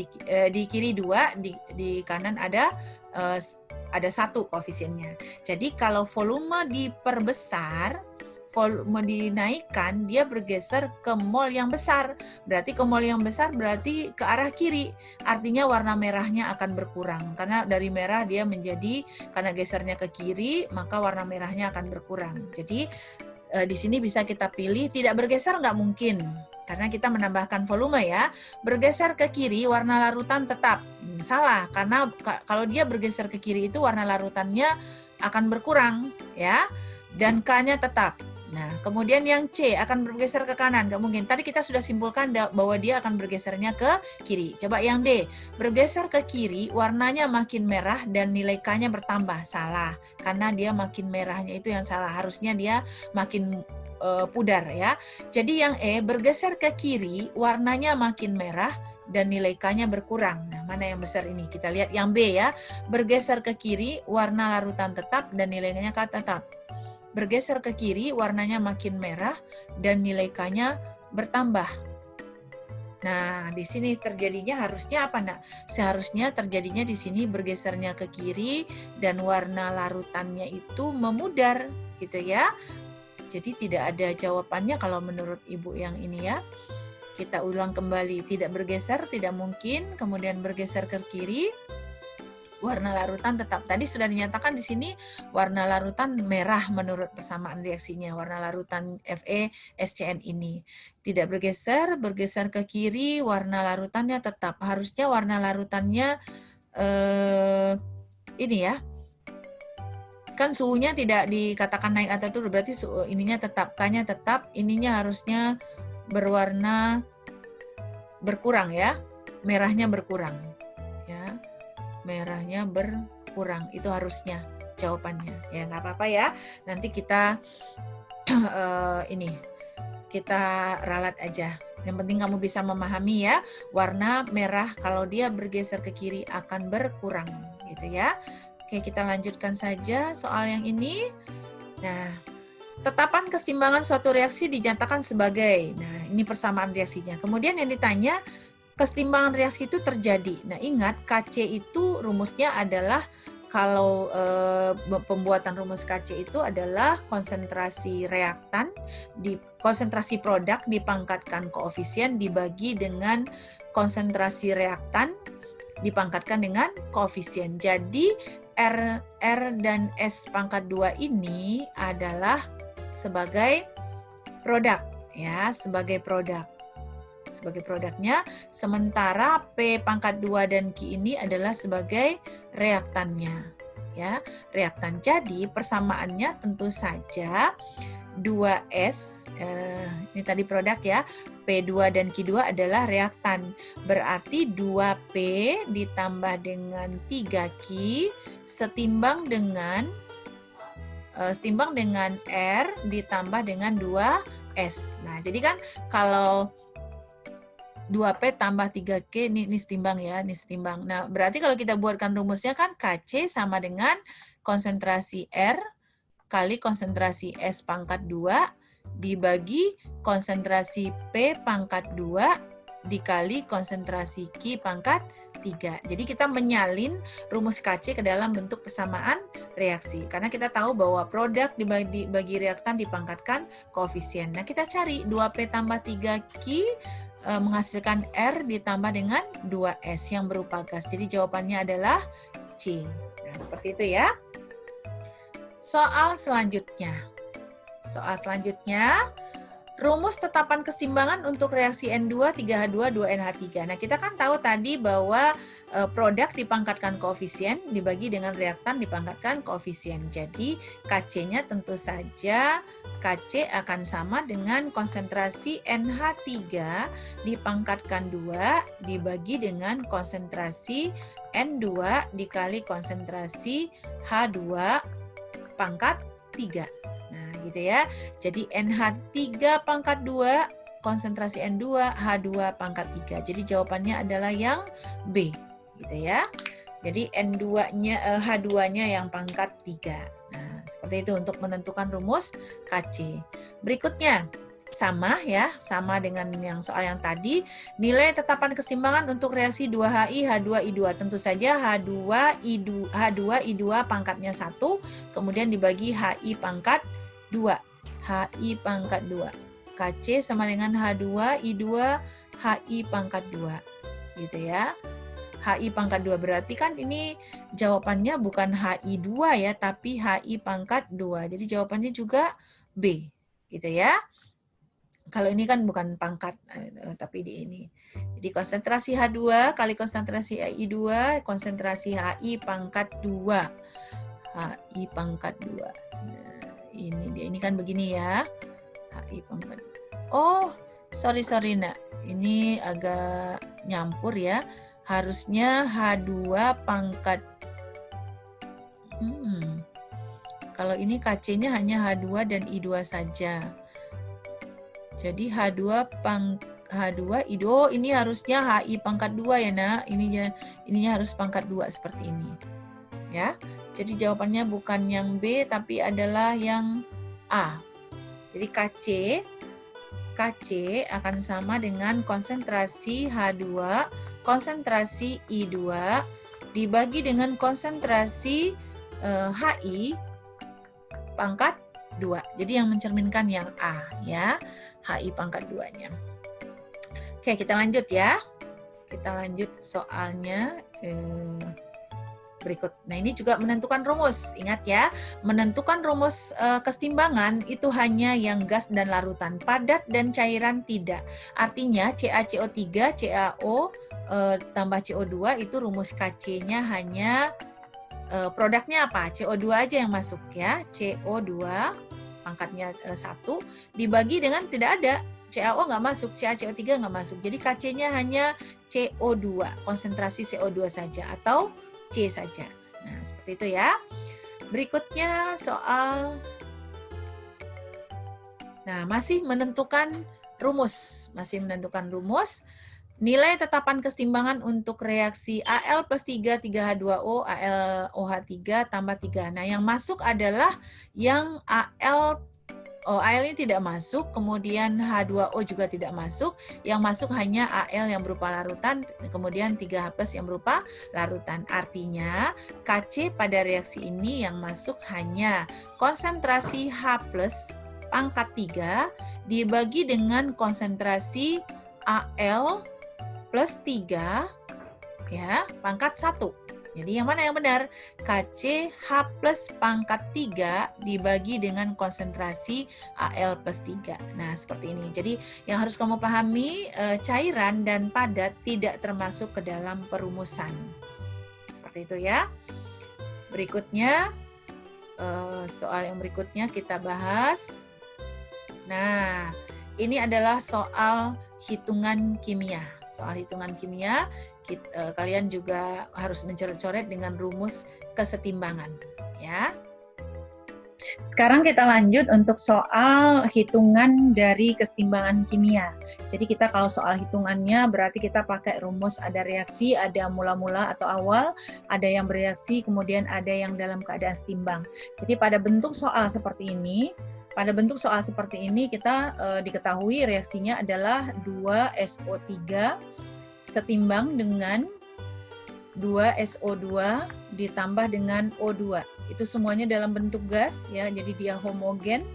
di kiri 2, di kanan ada 1 koefisiennya. Jadi kalau volume diperbesar, volume dinaikkan, dia bergeser ke mol yang besar. Berarti ke mol yang besar berarti ke arah kiri. Artinya warna merahnya akan berkurang. Karena dari merah dia menjadi, karena gesernya ke kiri, maka warna merahnya akan berkurang. Jadi di sini bisa kita pilih tidak bergeser nggak mungkin. Karena kita menambahkan volume ya. Bergeser ke kiri, warna larutan tetap. Salah, karena kalau dia bergeser ke kiri itu warna larutannya akan berkurang ya. Dan K-nya tetap. Nah, kemudian yang C akan bergeser ke kanan, nggak mungkin. Tadi kita sudah simpulkan bahwa dia akan bergesernya ke kiri. Coba yang D, bergeser ke kiri, warnanya makin merah dan nilai K-nya bertambah. Salah, karena dia makin merahnya itu yang salah. Harusnya dia makin pudar ya. Jadi yang E, bergeser ke kiri, warnanya makin merah dan nilai K-nya berkurang. Nah, mana yang besar ini? Kita lihat yang B ya. Bergeser ke kiri, warna larutan tetap dan nilainya K tetap. Bergeser ke kiri, warnanya makin merah dan nilai K-nya bertambah. Nah, di sini terjadinya harusnya apa, Nak? Seharusnya terjadinya di sini bergesernya ke kiri dan warna larutannya itu memudar, gitu ya. Jadi tidak ada jawabannya kalau menurut Ibu yang ini ya. Kita ulang kembali, tidak bergeser, tidak mungkin, kemudian bergeser ke kiri. Warna larutan tetap. Tadi sudah dinyatakan di sini warna larutan merah menurut persamaan reaksinya. Warna larutan Fe SCN ini tidak bergeser, bergeser ke kiri, warna larutannya tetap. Harusnya warna larutannya ini ya. Kan suhunya tidak dikatakan naik atau turun, berarti ininya tetap, K-nya tetap, ininya harusnya berwarna berkurang ya. Merahnya berkurang. Ya. Merahnya berkurang, itu harusnya jawabannya. Ya nggak apa-apa ya. Nanti kita kita ralat aja. Yang penting kamu bisa memahami ya, warna merah kalau dia bergeser ke kiri akan berkurang, gitu ya. Oke, kita lanjutkan saja soal yang ini. Nah, tetapan keseimbangan suatu reaksi dinyatakan sebagai, nah ini persamaan reaksinya. Kemudian yang ditanya, keseimbangan reaksi itu terjadi. Nah, ingat KC itu rumusnya adalah kalau pembuatan rumus KC itu adalah konsentrasi reaktan konsentrasi produk dipangkatkan koefisien dibagi dengan konsentrasi reaktan dipangkatkan dengan koefisien. Jadi R dan S pangkat 2 ini adalah sebagai produk ya, sebagai produknya, sementara P pangkat 2 dan Q ini adalah sebagai reaktannya ya, reaktan. Jadi persamaannya tentu saja 2S ini tadi produk ya, P2 dan Q2 adalah reaktan. Berarti 2P ditambah dengan 3Q setimbang dengan R ditambah dengan 2S. Nah, jadi kan kalau 2P tambah 3Q ini setimbang ya, ini setimbang. Nah, berarti kalau kita buatkan rumusnya kan KC sama dengan konsentrasi R kali konsentrasi S pangkat 2 dibagi konsentrasi P pangkat 2 dikali konsentrasi Q pangkat 3. Jadi kita menyalin rumus KC ke dalam bentuk persamaan reaksi. Karena kita tahu bahwa produk dibagi reaktan dipangkatkan koefisien. Nah, kita cari 2P tambah 3Q menghasilkan R ditambah dengan 2S yang berupa gas. Jadi jawabannya adalah C. Nah, seperti itu ya. Soal selanjutnya. Rumus tetapan keseimbangan untuk reaksi N2, 3H2, 2NH3. Nah, kita kan tahu tadi bahwa produk dipangkatkan koefisien dibagi dengan reaktan dipangkatkan koefisien. Jadi, KC-nya tentu saja KC akan sama dengan konsentrasi NH3 dipangkatkan 2 dibagi dengan konsentrasi N2 dikali konsentrasi H2 pangkat 3. Nah, gitu ya. Jadi NH3 pangkat 2, konsentrasi N2, H2 pangkat 3. Jadi jawabannya adalah yang B, gitu ya. Jadi N2-nya, H2-nya yang pangkat 3. Nah, seperti itu untuk menentukan rumus KC. Berikutnya, sama ya, sama dengan yang soal yang tadi. Nilai tetapan keseimbangan untuk reaksi 2HI, H2I2. Tentu saja H2I2 pangkatnya 1, kemudian dibagi HI pangkat 2. HI pangkat 2. Kc sama dengan H2, I2, HI pangkat 2. Gitu ya. HI pangkat 2 berarti kan ini jawabannya bukan HI2 ya, tapi HI pangkat 2. Jadi jawabannya juga B. Gitu ya. Kalau ini kan bukan pangkat, tapi di ini. Jadi konsentrasi H2 kali konsentrasi HI2, konsentrasi HI pangkat 2. HI pangkat 2. Nah, ini kan begini ya. HI pangkat. Oh, sorry nak. Ini agak nyampur ya. Harusnya H2 pangkat. Kalau ini KC-nya hanya H2 dan I2 saja. Jadi H2 I2, oh ini harusnya HI pangkat 2 ya nak. Ininya harus pangkat 2 seperti ini. Ya. Jadi jawabannya bukan yang B tapi adalah yang A. Jadi KC akan sama dengan konsentrasi H2, konsentrasi I2 dibagi dengan konsentrasi HI pangkat 2. Jadi yang mencerminkan yang A ya, HI pangkat 2-nya. Oke, kita lanjut ya. Kita lanjut soalnya berikut. Nah, ini juga menentukan rumus. Ingat ya, menentukan rumus kesetimbangan itu hanya yang gas dan larutan. Padat dan cairan tidak. Artinya CaCO3, CaO tambah CO2 itu rumus Kc-nya hanya produknya apa? CO2 aja yang masuk ya. CO2 pangkatnya 1 dibagi dengan tidak ada. CaO nggak masuk, CaCO3 nggak masuk. Jadi Kc-nya hanya CO2, konsentrasi CO2 saja atau C saja. Nah, seperti itu ya. Berikutnya soal, nah masih menentukan rumus. Nilai tetapan kesetimbangan untuk reaksi Al plus 3, 3H2O, AlOH3 tambah 3. Nah, yang masuk adalah yang Al ini tidak masuk, kemudian H2O juga tidak masuk. Yang masuk hanya Al yang berupa larutan, kemudian 3H plus yang berupa larutan. Artinya Kc pada reaksi ini yang masuk hanya konsentrasi H plus pangkat 3 dibagi dengan konsentrasi Al plus 3 ya, pangkat 1. Jadi yang mana yang benar? Kc H plus pangkat 3 dibagi dengan konsentrasi Al plus 3. Nah, seperti ini. Jadi yang harus kamu pahami, cairan dan padat tidak termasuk ke dalam perumusan. Seperti itu ya. Berikutnya, soal yang berikutnya kita bahas. Nah, ini adalah soal hitungan kimia. Soal hitungan kimia, kalian juga harus mencoret-coret dengan rumus kesetimbangan, ya. Sekarang kita lanjut untuk soal hitungan dari kesetimbangan kimia. Jadi kita kalau soal hitungannya berarti kita pakai rumus ada reaksi, ada mula-mula atau awal, ada yang bereaksi, kemudian ada yang dalam keadaan setimbang. Jadi pada bentuk soal seperti ini, kita diketahui reaksinya adalah 2SO3 setimbang dengan 2SO2 ditambah dengan O2. Itu semuanya dalam bentuk gas ya, jadi dia homogen,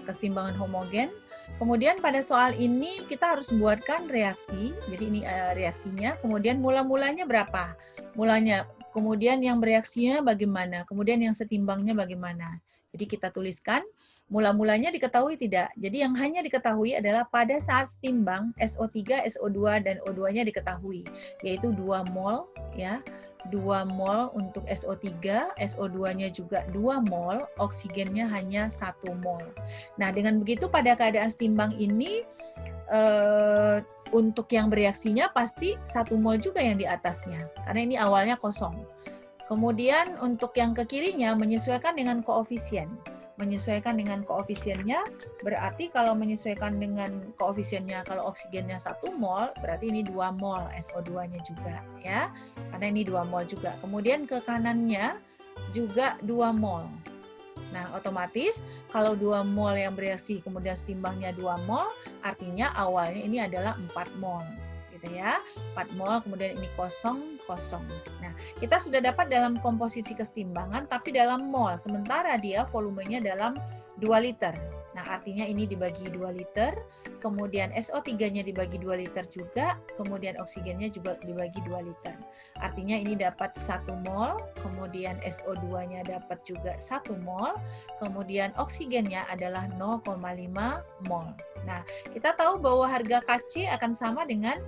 kesetimbangan homogen. Kemudian pada soal ini kita harus membuatkan reaksi. Jadi ini reaksinya, kemudian mula-mulanya berapa? Mulanya, kemudian yang bereaksinya bagaimana? Kemudian yang setimbangnya bagaimana? Jadi kita tuliskan mula-mulanya diketahui tidak. Jadi yang hanya diketahui adalah pada saat setimbang SO3, SO2 dan O2-nya diketahui, yaitu 2 mol ya. 2 mol untuk SO3, SO2-nya juga 2 mol, oksigennya hanya 1 mol. Nah, dengan begitu pada keadaan setimbang ini untuk yang bereaksinya pasti 1 mol juga yang di atasnya, karena ini awalnya kosong. Kemudian untuk yang ke kirinya menyesuaikan dengan koefisien. Berarti kalau menyesuaikan dengan koefisiennya, kalau oksigennya 1 mol, berarti ini 2 mol SO2-nya juga ya. Karena ini 2 mol juga. Kemudian ke kanannya juga 2 mol. Nah, otomatis kalau 2 mol yang bereaksi kemudian setimbangnya 2 mol, artinya awalnya ini adalah 4 mol. Gitu ya. 4 mol, kemudian ini kosong, kosong. Nah, kita sudah dapat dalam komposisi kesetimbangan tapi dalam mol, sementara dia volumenya dalam 2 liter. Nah, artinya ini dibagi 2 liter, kemudian SO3-nya dibagi 2 liter juga, kemudian oksigennya juga dibagi 2 liter. Artinya ini dapat 1 mol, kemudian SO2-nya dapat juga 1 mol, kemudian oksigennya adalah 0,5 mol. Nah, kita tahu bahwa harga Kc akan sama dengan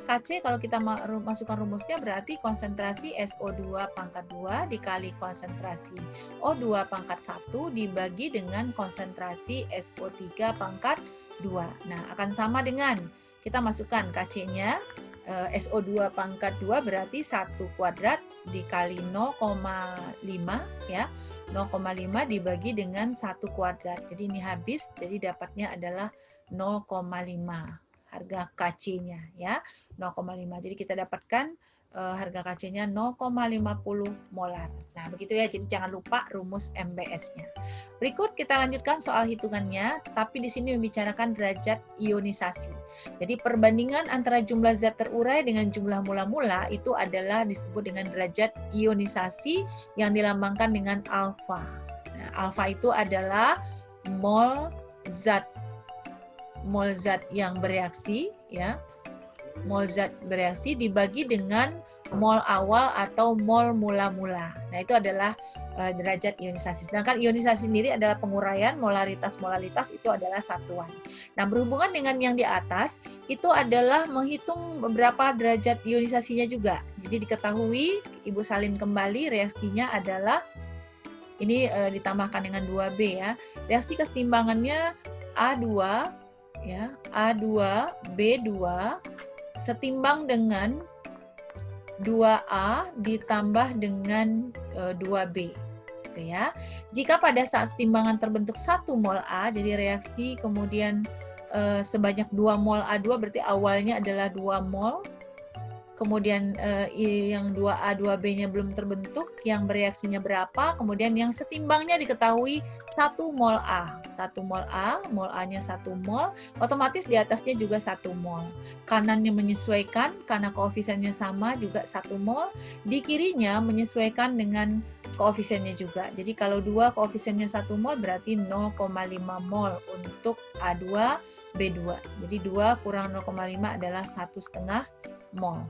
Kc kalau kita masukkan rumusnya berarti konsentrasi SO2 pangkat 2 dikali konsentrasi O2 pangkat 1 dibagi dengan konsentrasi SO3 pangkat 2. Nah, akan sama dengan kita masukkan Kc-nya SO2 pangkat 2 berarti 1 kuadrat dikali 0,5 ya. 0,5 dibagi dengan 1 kuadrat. Jadi ini habis, jadi dapatnya adalah 0,5 harga Kc-nya ya, 0,5. Jadi kita dapatkan harga Kc-nya 0,50 molar. Nah, begitu ya. Jadi jangan lupa rumus MBS-nya. Berikut kita lanjutkan soal hitungannya, tapi di sini membicarakan derajat ionisasi. Jadi perbandingan antara jumlah zat terurai dengan jumlah mula-mula itu adalah disebut dengan derajat ionisasi yang dilambangkan dengan alfa. Nah, alfa itu adalah mol zat yang bereaksi ya, mol zat bereaksi dibagi dengan mol awal atau mol mula-mula. Nah, itu adalah derajat ionisasi. Sedangkan ionisasi sendiri adalah penguraian, molaritas itu adalah satuan. Nah, berhubungan dengan yang di atas itu adalah menghitung beberapa derajat ionisasinya juga. Jadi diketahui, Ibu salin kembali, reaksinya adalah ini ditambahkan dengan 2B ya. Reaksi kesetimbangannya A2 ya, A2B2 setimbang dengan 2A ditambah dengan 2B gitu ya. Jika pada saat setimbangan terbentuk 1 mol A, jadi reaksi kemudian sebanyak 2 mol A2 berarti awalnya adalah 2 mol. Kemudian yang 2A, 2B-nya belum terbentuk, yang bereaksinya berapa, kemudian yang setimbangnya diketahui 1 mol A. 1 mol A, mol A-nya 1 mol, otomatis di atasnya juga 1 mol. Kanannya menyesuaikan, karena koefisiennya sama juga 1 mol, di kirinya menyesuaikan dengan koefisiennya juga. Jadi kalau 2 koefisiennya 1 mol berarti 0,5 mol untuk A2, B2. Jadi 2 kurang 0,5 adalah 1,5 mol.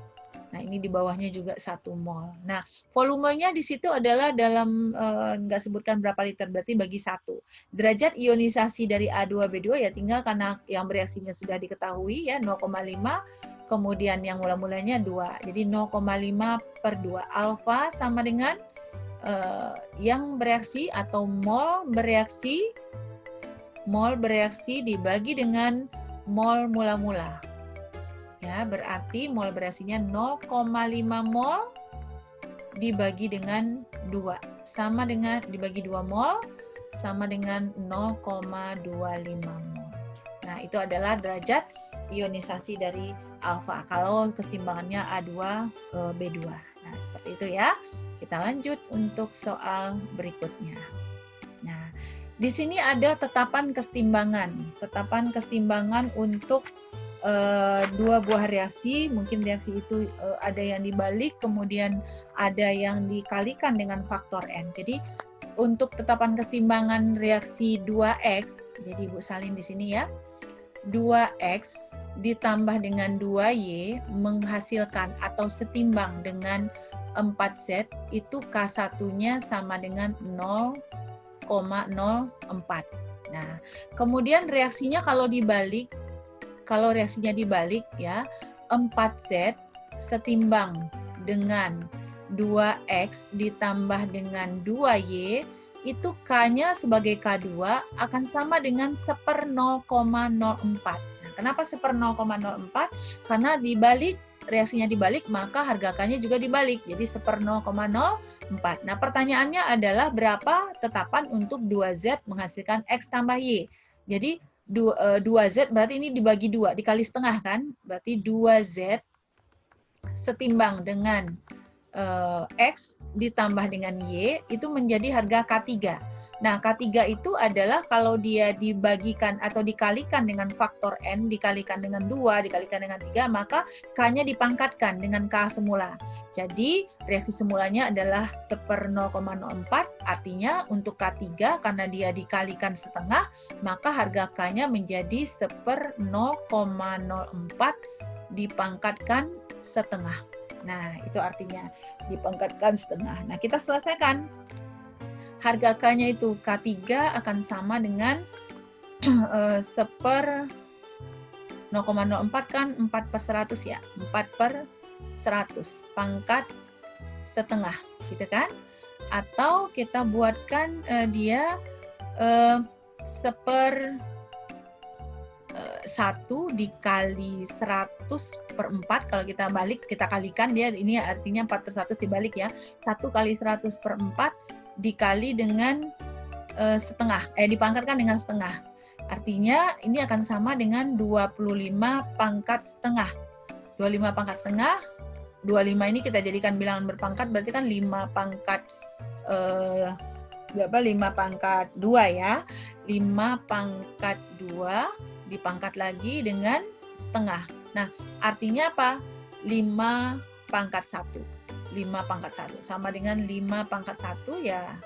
Nah, ini di bawahnya juga 1 mol. Nah, volumenya di situ adalah dalam, nggak sebutkan berapa liter, berarti bagi 1. Derajat ionisasi dari A2B2 ya tinggal karena yang bereaksinya sudah diketahui ya 0,5, kemudian yang mula-mulanya 2. Jadi 0,5 per 2. Alfa sama dengan yang bereaksi atau mol bereaksi dibagi dengan mol mula-mula. Ya, berarti mol bereaksinya 0,5 mol dibagi dengan 2. Sama dengan dibagi 2 mol sama dengan 0,25 mol. Nah, itu adalah derajat ionisasi dari alfa kalau kesetimbangannya A2B2. Nah, seperti itu ya. Kita lanjut untuk soal berikutnya. Nah, di sini ada tetapan kesetimbangan. Tetapan kesetimbangan untuk 2 buah reaksi, mungkin reaksi itu ada yang dibalik, kemudian ada yang dikalikan dengan faktor N. Jadi untuk tetapan kesetimbangan reaksi 2X, jadi Ibu salin di sini ya, 2X ditambah dengan 2Y menghasilkan atau setimbang dengan 4Z, itu K1-nya sama dengan 0,04. Nah, kemudian reaksinya kalau reaksinya dibalik ya, 4Z setimbang dengan 2X ditambah dengan 2Y, itu K-nya sebagai K2 akan sama dengan 1/0,04. Nah, kenapa 1/0,04? Karena reaksinya dibalik, maka harga K-nya juga dibalik, jadi 1/0,04. Nah, pertanyaannya adalah berapa tetapan untuk 2Z menghasilkan X tambah Y. Jadi 2Z berarti ini dibagi 2, dikali setengah kan? Berarti 2Z setimbang dengan X ditambah dengan Y, itu menjadi harga K3. Nah, K3 itu adalah kalau dia dibagikan atau dikalikan dengan faktor N, dikalikan dengan 2, dikalikan dengan 3, maka K-nya dipangkatkan dengan K semula. Jadi, reaksi semulanya adalah 1/0,04, artinya untuk K3, karena dia dikalikan setengah, maka harga K-nya menjadi 1/0,04 dipangkatkan setengah. Nah, itu artinya dipangkatkan setengah. Nah, kita selesaikan. Harga K-nya itu K3 akan sama dengan 0,04 kan 4/100 ya, 4/100 pangkat setengah, gitu kan? Atau kita buatkan dia 1/1 dikali 100/4, kalau kita balik, kita kalikan dia, ini artinya 4/100 dibalik ya, 1 kali 100/4 dikali dengan setengah, dipangkatkan dengan setengah. Artinya ini akan sama dengan 25 pangkat setengah. 25 pangkat setengah, 25 ini kita jadikan bilangan berpangkat, berarti kan 5 pangkat 5 pangkat 2 ya. 5 pangkat 2 dipangkat lagi dengan setengah. Nah, artinya apa? 5 pangkat 1. 5 pangkat 1 sama dengan 5 pangkat 1 ya,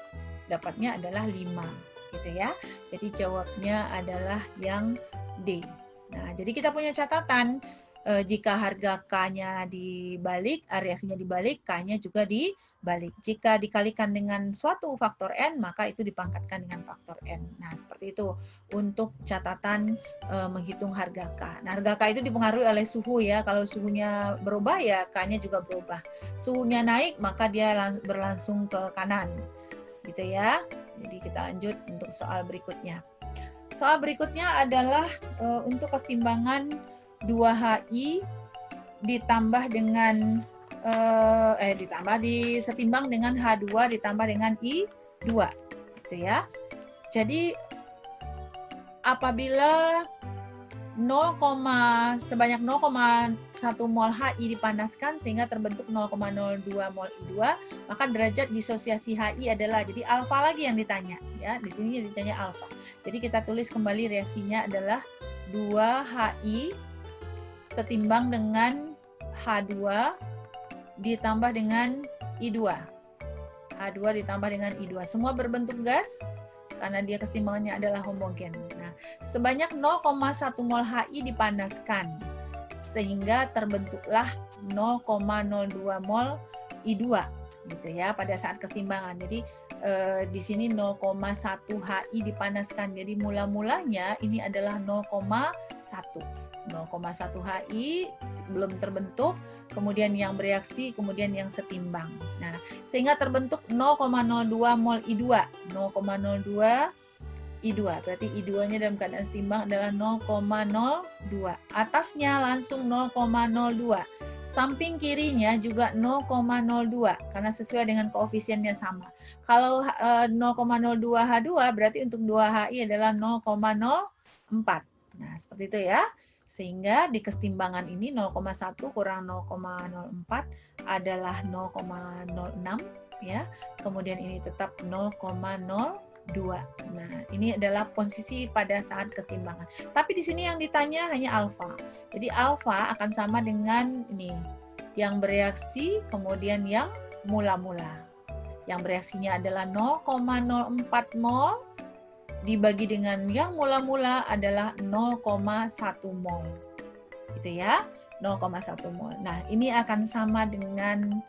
dapatnya adalah 5 gitu ya. Jadi jawabnya adalah yang D. Nah, jadi kita punya catatan, jika harga K-nya dibalik, reaksinya dibalik, K-nya juga dibalik. Jika dikalikan dengan suatu faktor N, maka itu dipangkatkan dengan faktor N. Nah, seperti itu untuk catatan menghitung harga K. Nah, harga K itu dipengaruhi oleh suhu ya. Kalau suhunya berubah ya K-nya juga berubah. Suhunya naik, maka dia berlangsung ke kanan. Gitu ya. Jadi kita lanjut untuk soal berikutnya. Soal berikutnya adalah untuk kesetimbangan 2HI ditambah dengan setimbang dengan H2 ditambah dengan I2 gitu ya. Jadi apabila sebanyak 0,1 mol HI dipanaskan sehingga terbentuk 0,02 mol I2, maka derajat disosiasi HI adalah, jadi alfa lagi yang ditanya ya. Di sini ditanya alfa. Jadi kita tulis kembali reaksinya adalah 2HI setimbang dengan H2 ditambah dengan I2. H2 ditambah dengan I2. Semua berbentuk gas karena dia kesetimbangannya adalah homogen. Nah, sebanyak 0,1 mol HI dipanaskan sehingga terbentuklah 0,02 mol I2 gitu ya pada saat kesetimbangan. Jadi di sini 0,1 HI dipanaskan. Jadi mula-mulanya ini adalah 0,1 HI belum terbentuk, kemudian yang bereaksi, kemudian yang setimbang. Nah, sehingga terbentuk 0,02 mol I2. 0,02 I2. Berarti I2-nya dalam keadaan setimbang adalah 0,02. Atasnya langsung 0,02. Samping kirinya juga 0,02 karena sesuai dengan koefisiennya sama. Kalau 0,02 H2 berarti untuk 2 HI adalah 0,04. Nah, seperti itu ya. Sehingga di kesetimbangan ini 0,1 kurang 0,04 adalah 0,06 ya. Kemudian ini tetap 0,02. Nah, ini adalah posisi pada saat kesetimbangan. Tapi di sini yang ditanya hanya alfa. Jadi alfa akan sama dengan ini, yang bereaksi kemudian yang mula-mula. Yang bereaksinya adalah 0,04 mol dibagi dengan yang mula-mula adalah 0,1 mol. Gitu ya, 0,1 mol. Nah, ini akan sama dengan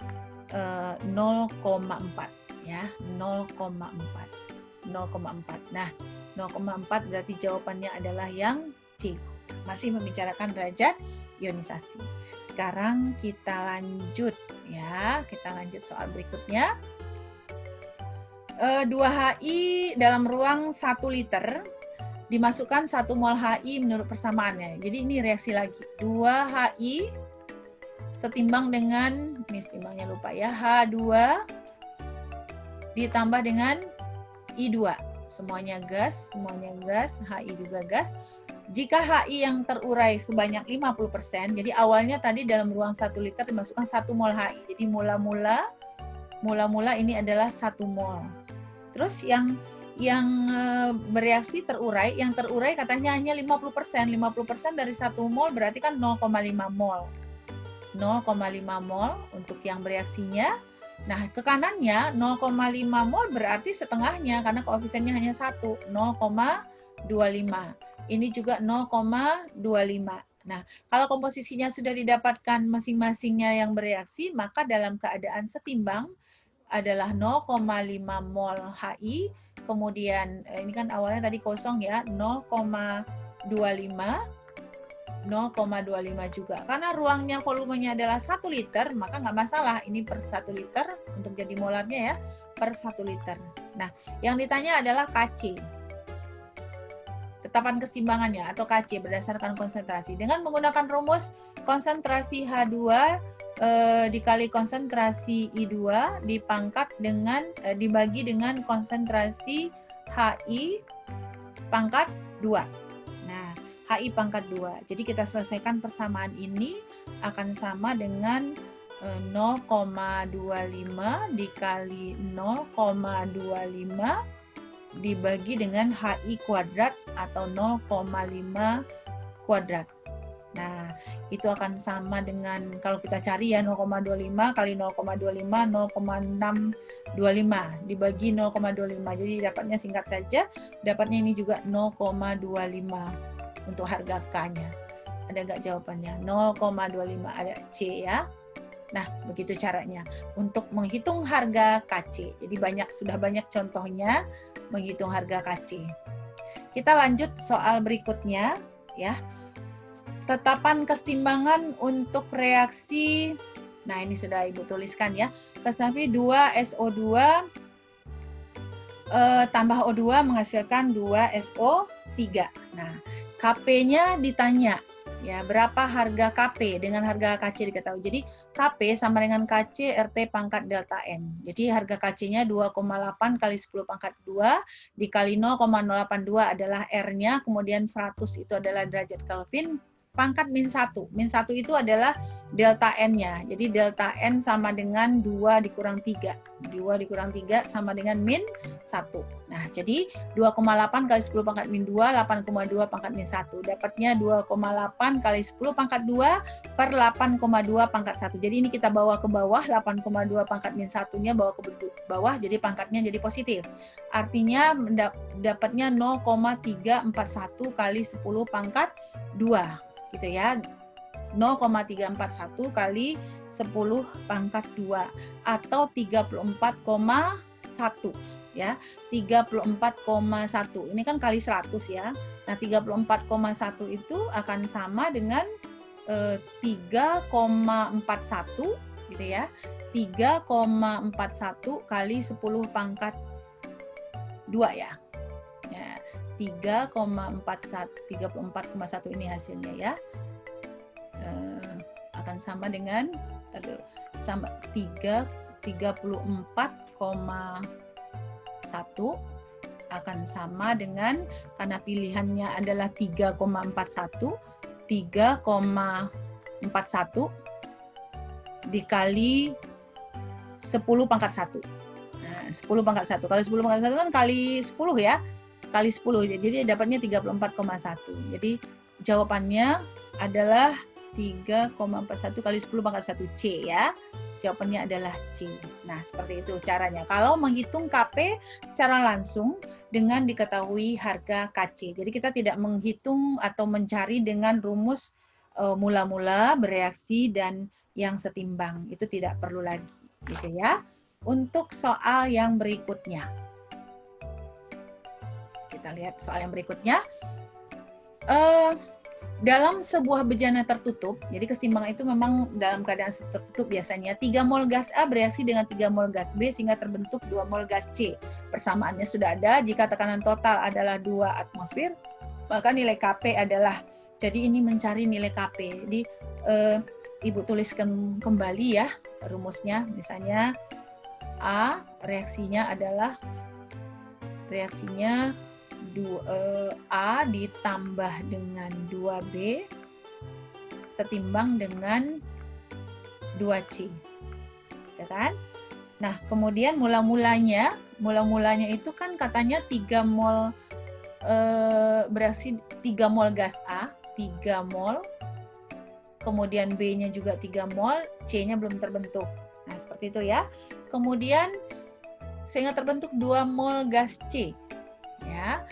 0,4 ya, 0,4. 0,4. Nah, 0,4 berarti jawabannya adalah yang C. Masih membicarakan derajat ionisasi. Sekarang kita lanjut ya, kita lanjut soal berikutnya. 2HI dalam ruang 1 liter dimasukkan 1 mol HI menurut persamaannya. Jadi ini reaksi lagi. 2HI setimbang dengan, ini setimbangnya lupa ya, H2 ditambah dengan I2. Semuanya gas, HI juga gas. Jika HI yang terurai sebanyak 50%, jadi awalnya tadi dalam ruang 1 liter dimasukkan 1 mol HI. Jadi mula-mula ini adalah 1 mol. Terus yang yang bereaksi terurai, yang terurai katanya hanya 50%. 50% dari 1 mol berarti kan 0,5 mol. 0,5 mol untuk yang bereaksinya. Nah, ke kanannya 0,5 mol berarti setengahnya karena koefisiennya hanya 1, 0,25. Ini juga 0,25. Nah, kalau komposisinya sudah didapatkan masing-masingnya yang bereaksi, maka dalam keadaan setimbang adalah 0,5 mol HI, kemudian ini kan awalnya tadi kosong ya, 0,25 juga. Karena ruangnya volumenya adalah 1 liter, maka nggak masalah. Ini per 1 liter untuk jadi molarnya ya, per 1 liter. Nah, yang ditanya adalah Kc. Tetapan keseimbangannya atau Kc berdasarkan konsentrasi. Dengan menggunakan rumus konsentrasi H2 dikali konsentrasi I2 dipangkat dengan dibagi dengan konsentrasi HI pangkat 2. Nah, HI pangkat 2. Jadi kita selesaikan persamaan ini akan sama dengan 0,25 dikali 0,25 dibagi dengan HI kuadrat atau 0,5 kuadrat. Nah, itu akan sama dengan kalau kita cari ya 0,25 kali 0,25 0,625 dibagi 0,25. Jadi dapatnya singkat saja, dapatnya ini juga 0,25 untuk harga K-nya. Ada nggak jawabannya? 0,25 ada C ya. Nah, begitu caranya untuk menghitung harga Kc. Jadi sudah banyak contohnya menghitung harga Kc. Kita lanjut soal berikutnya ya. Tetapan kesetimbangan untuk reaksi, nah ini sudah Ibu tuliskan ya. Kesetimbangan 2SO2 tambah O2 menghasilkan 2SO3. Nah, Kp-nya ditanya ya, berapa harga Kp dengan harga Kc diketahui. Jadi Kp sama dengan Kc RT pangkat delta N. Jadi harga Kc-nya 2,8 kali 10 pangkat 2 dikali 0,082 adalah R-nya, kemudian 100 itu adalah derajat Kelvin, pangkat min 1. Min 1 itu adalah delta N-nya. Jadi delta N sama dengan 2 dikurang 3. 2 dikurang 3 sama dengan min 1. Nah, jadi 2,8 kali 10 pangkat min 2, 8,2 pangkat min 1. Dapatnya 2,8 kali 10 pangkat 2 per 8,2 pangkat 1. Jadi ini kita bawa ke bawah, 8,2 pangkat min 1-nya bawa ke bawah, jadi pangkatnya jadi positif. Artinya dapatnya 0,341 kali 10 pangkat 2. Gitu ya, 0,341 kali 10 pangkat 2 atau 34,1 ya, 34,1 ini kan kali 100 ya. Nah, 34,1 itu akan sama dengan 3,41 gitu ya, 3,41 kali 10 pangkat 2 ya. 34,1 ini hasilnya ya, akan sama dengan 34,1 akan sama dengan, karena pilihannya adalah 3,41 dikali 10 pangkat 1. Nah, 10 pangkat 1. Kalau 10 pangkat 1 kan kali 10 ya. Kali 10, jadi dapatnya 34,1. Jadi jawabannya adalah 3,41 kali 10 pangkat 1 C ya. Jawabannya adalah C. Nah, seperti itu caranya. Kalau menghitung Kp secara langsung dengan diketahui harga Kc. Jadi kita tidak menghitung atau mencari dengan rumus mula-mula, bereaksi, dan yang setimbang. Itu tidak perlu lagi. Gitu ya. Untuk soal yang berikutnya. Kita lihat soal yang berikutnya. Dalam sebuah bejana tertutup, jadi keseimbangan itu memang dalam keadaan tertutup biasanya 3 mol gas A bereaksi dengan 3 mol gas B sehingga terbentuk 2 mol gas C. Persamaannya sudah ada, jika tekanan total adalah 2 atmosfer, maka nilai Kp adalah, jadi ini mencari nilai Kp. Jadi Ibu tuliskan kembali ya rumusnya, misalnya A reaksinya adalah A ditambah dengan 2B setimbang dengan 2C. Ya kan? Nah, kemudian mula-mulanya Mula-mulanya itu kan katanya 3 mol bereaksi 3 mol gas A, 3 mol. Kemudian B-nya juga 3 mol, C-nya belum terbentuk. Nah, seperti itu ya. Kemudian sehingga terbentuk 2 mol gas C. Ya.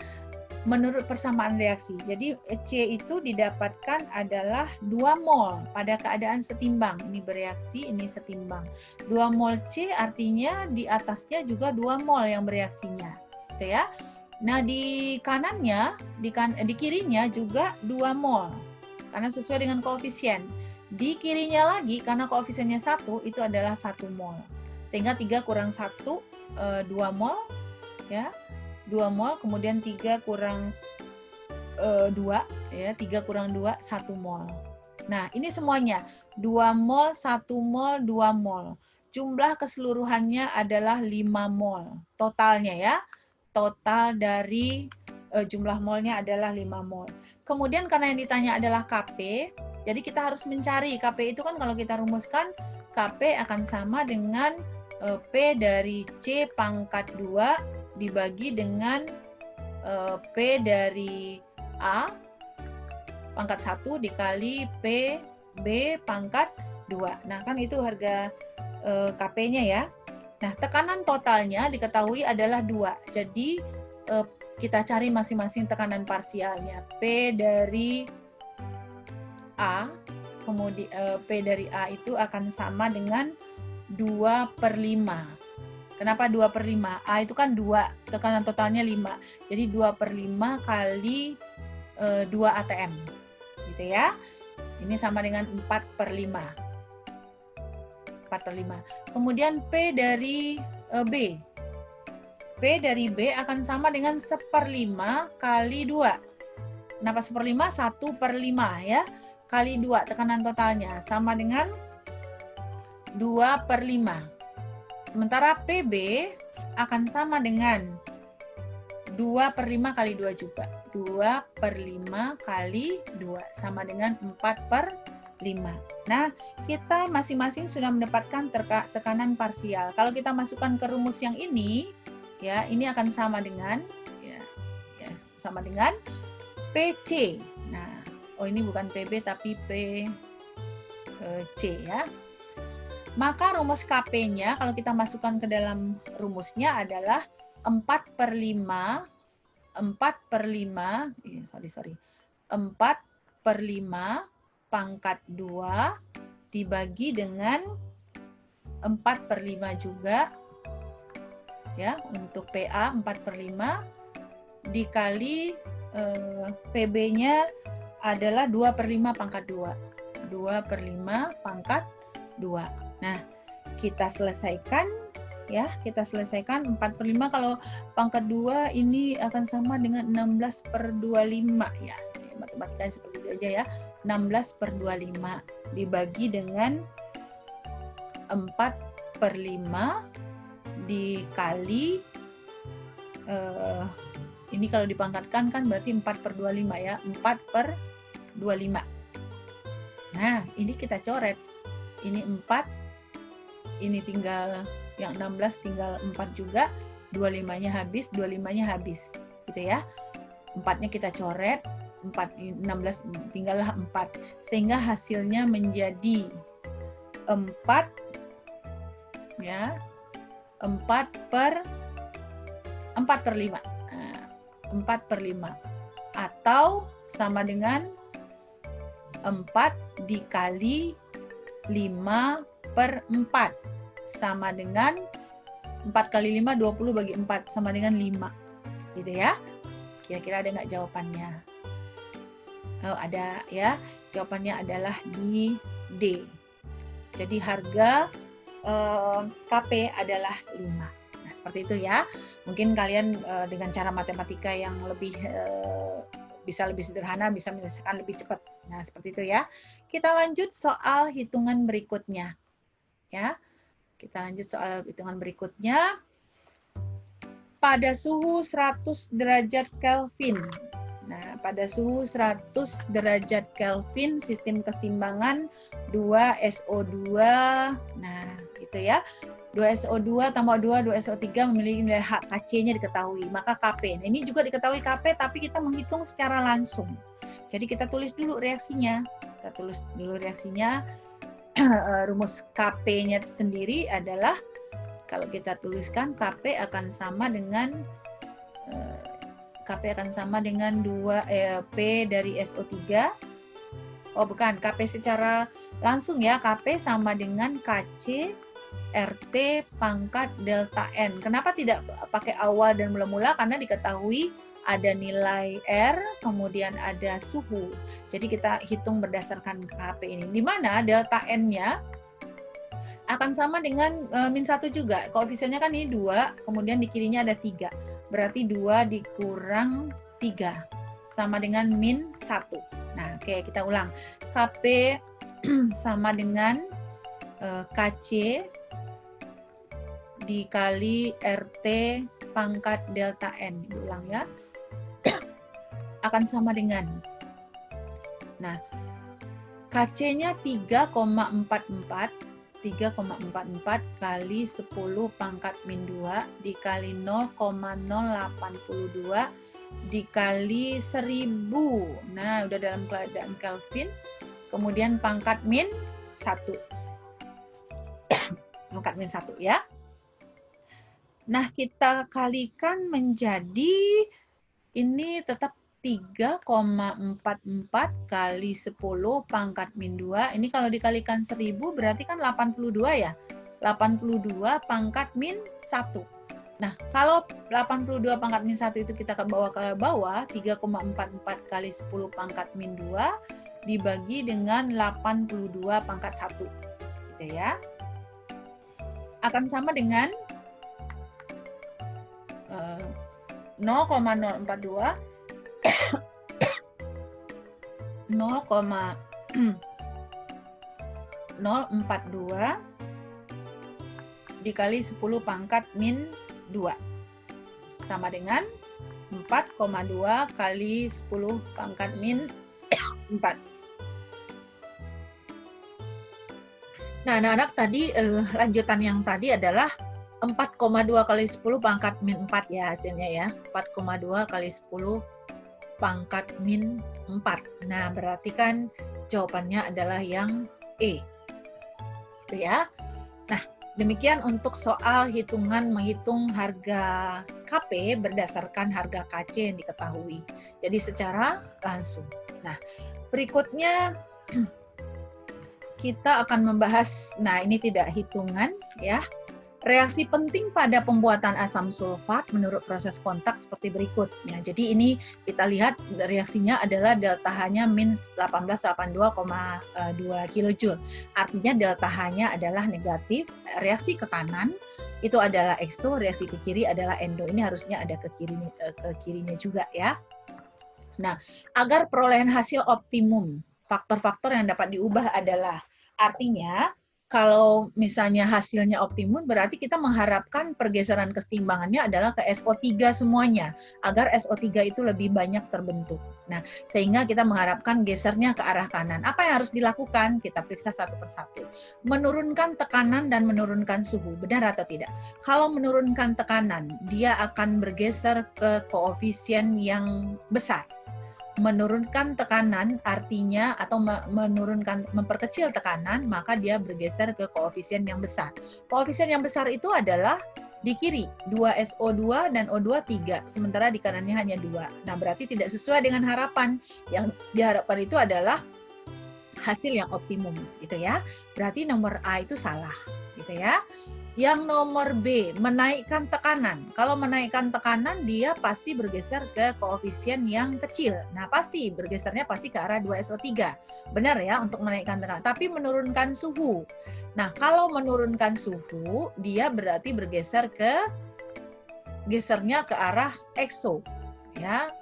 Menurut persamaan reaksi. Jadi C itu didapatkan adalah 2 mol pada keadaan setimbang. Ini bereaksi, ini setimbang. 2 mol C artinya di atasnya juga 2 mol yang bereaksinya. Gitu ya. Nah, di kanannya, di kirinya juga 2 mol. Karena sesuai dengan koefisien. Di kirinya lagi, karena koefisiennya 1, itu adalah 1 mol. Sehingga 3 kurang 1, 2 mol. Ya, 2 mol, kemudian 3 kurang 2, ya, 3 kurang 2, 1 mol. Nah, ini semuanya. 2 mol, 1 mol, 2 mol. Jumlah keseluruhannya adalah 5 mol. Totalnya ya. Total dari jumlah molnya adalah 5 mol. Kemudian karena yang ditanya adalah Kp, jadi kita harus mencari. Kp itu kan kalau kita rumuskan, Kp akan sama dengan P dari C pangkat 2 dibagi dengan P dari A pangkat 1 dikali P B pangkat 2. Nah, kan itu harga Kp-nya ya. Nah, tekanan totalnya diketahui adalah 2. Jadi kita cari masing-masing tekanan parsialnya. P dari A, kemudian P dari A itu akan sama dengan 2/5. Kenapa 2/5? A itu kan 2, tekanan totalnya 5. Jadi 2/5 kali 2 ATM. Gitu ya. Ini sama dengan 4/5. 4/5. Kemudian P dari B. P dari B akan sama dengan 1/5 kali 2. Kenapa 1/5? 1/5 ya. Kali 2 tekanan totalnya. Sama dengan 2/5. Sementara PB akan sama dengan 2/5 kali 2 juga. 2/5 kali 2. Sama dengan 4/5. Nah, kita masing-masing sudah mendapatkan tekanan parsial. Kalau kita masukkan ke rumus yang ini, ya, ini akan sama dengan sama dengan PC. Nah, ini bukan PB tapi PC ya. Maka rumus Kp-nya kalau kita masukkan ke dalam rumusnya adalah 4/5 pangkat 2 dibagi dengan 4/5 juga. Ya, untuk PA 4/5 dikali PB-nya adalah 2/5 pangkat 2. 2/5 pangkat 2. Nah, kita selesaikan ya, kita selesaikan 4/5 kalau pangkat 2 ini akan sama dengan 16/25 ya. Matematikanya seperti itu aja ya. 16/25 dibagi dengan 4/5 dikali ini kalau dipangkatkan kan berarti 4/25 ya, 4/25. Nah, ini kita coret. Ini 4, ini tinggal yang 16 tinggal 4 juga, 25-nya habis, 25-nya habis. Gitu ya. 4-nya kita coret, 16 tinggallah 4. Sehingga hasilnya menjadi 4 ya. 4/5. 4/5 atau sama dengan 4 dikali 5/4 sama dengan 4 kali 5 20 bagi 4 sama dengan 5 gitu ya. Kira-kira ada nggak jawabannya? Oh, ada ya. Jawabannya adalah di D. Jadi harga Kp adalah 5. Nah, seperti itu ya. Mungkin kalian dengan cara matematika yang lebih bisa lebih sederhana, bisa menyelesaikan lebih cepat. Nah, seperti itu ya. Kita lanjut soal hitungan berikutnya. Ya. Kita lanjut soal hitungan berikutnya. Pada suhu 100 derajat Kelvin. Nah, pada suhu 100 derajat Kelvin, sistem keseimbangan 2SO2. Nah, gitu ya. 2SO2 tambah 2SO3 memiliki nilai Kc-nya diketahui. Maka Kp. Nah, ini juga diketahui Kp, tapi kita menghitung secara langsung. Jadi kita tulis dulu reaksinya. Kita tulis dulu reaksinya. Rumus Kp-nya sendiri adalah, kalau kita tuliskan, Kp akan sama dengan 2 P dari SO3. Oh bukan, Kp secara langsung ya, Kp sama dengan Kc RT pangkat delta N. Kenapa tidak pakai awal dan mula-mula? Karena diketahui ada nilai R, kemudian ada suhu. Jadi kita hitung berdasarkan Kp ini. Di mana delta N-nya akan sama dengan min 1 juga. Koefisiennya kan ini 2, kemudian di kirinya ada 3. Berarti 2 dikurang 3 sama dengan min 1. Nah, oke, kita ulang. Kp sama dengan Kc dikali RT pangkat delta N. Diulang ya. Akan sama dengan. Nah, Kc-nya 3,44 kali 10 pangkat min 2 dikali 0,082 dikali 1000. Nah, udah dalam keadaan Kelvin. Kemudian pangkat min 1. Pangkat min 1 ya. Nah, kita kalikan menjadi, ini tetap 3,44 kali 10 pangkat min 2. Ini kalau dikalikan 1000 berarti kan 82 ya. 82 pangkat min 1. Nah, kalau 82 pangkat min 1 itu kita ke bawah, 3,44 kali 10 pangkat min 2 dibagi dengan 82 pangkat 1. Gitu ya. Akan sama dengan 0,042 dikali 10 pangkat min 2 sama dengan 4,2 kali 10 pangkat min 4. Nah, anak-anak tadi lanjutan yang tadi adalah 4,2 kali 10 pangkat min 4 ya hasilnya ya. 4,2 kali 10 pangkat min 4. Nah, berarti kan jawabannya adalah yang E. Gitu ya. Nah, demikian untuk soal menghitung harga Kp berdasarkan harga Kc yang diketahui. Jadi secara langsung. Nah, berikutnya kita akan membahas, nah ini tidak hitungan ya. Reaksi penting pada pembuatan asam sulfat menurut proses kontak seperti berikut. Ya, jadi ini kita lihat reaksinya adalah delta H-nya min 1882,2 kJ. Artinya delta H-nya adalah negatif. Reaksi ke kanan itu adalah exo, reaksi ke kiri adalah endo. Ini harusnya ada ke kirinya juga ya. Nah, agar perolehan hasil optimum, faktor-faktor yang dapat diubah adalah, artinya kalau misalnya hasilnya optimum, berarti kita mengharapkan pergeseran kesetimbangannya adalah ke SO3 semuanya, agar SO3 itu lebih banyak terbentuk. Nah, sehingga kita mengharapkan gesernya ke arah kanan. Apa yang harus dilakukan? Kita periksa satu persatu. Menurunkan tekanan dan menurunkan suhu, benar atau tidak? Kalau menurunkan tekanan, dia akan bergeser ke koefisien yang besar. Menurunkan tekanan artinya atau memperkecil tekanan, maka dia bergeser ke koefisien yang besar. Koefisien yang besar itu adalah di kiri 2SO2 dan O2 3, sementara di kanannya hanya 2. Nah, berarti tidak sesuai dengan harapan. Yang diharapkan itu adalah hasil yang optimum gitu ya. Berarti nomor A itu salah gitu ya. Yang nomor B, menaikkan tekanan. Kalau menaikkan tekanan, dia pasti bergeser ke koefisien yang kecil. Nah, pasti bergesernya pasti ke arah 2SO3. Benar ya, untuk menaikkan tekanan. Tapi menurunkan suhu. Nah, kalau menurunkan suhu, dia berarti gesernya ke arah exo. Ya.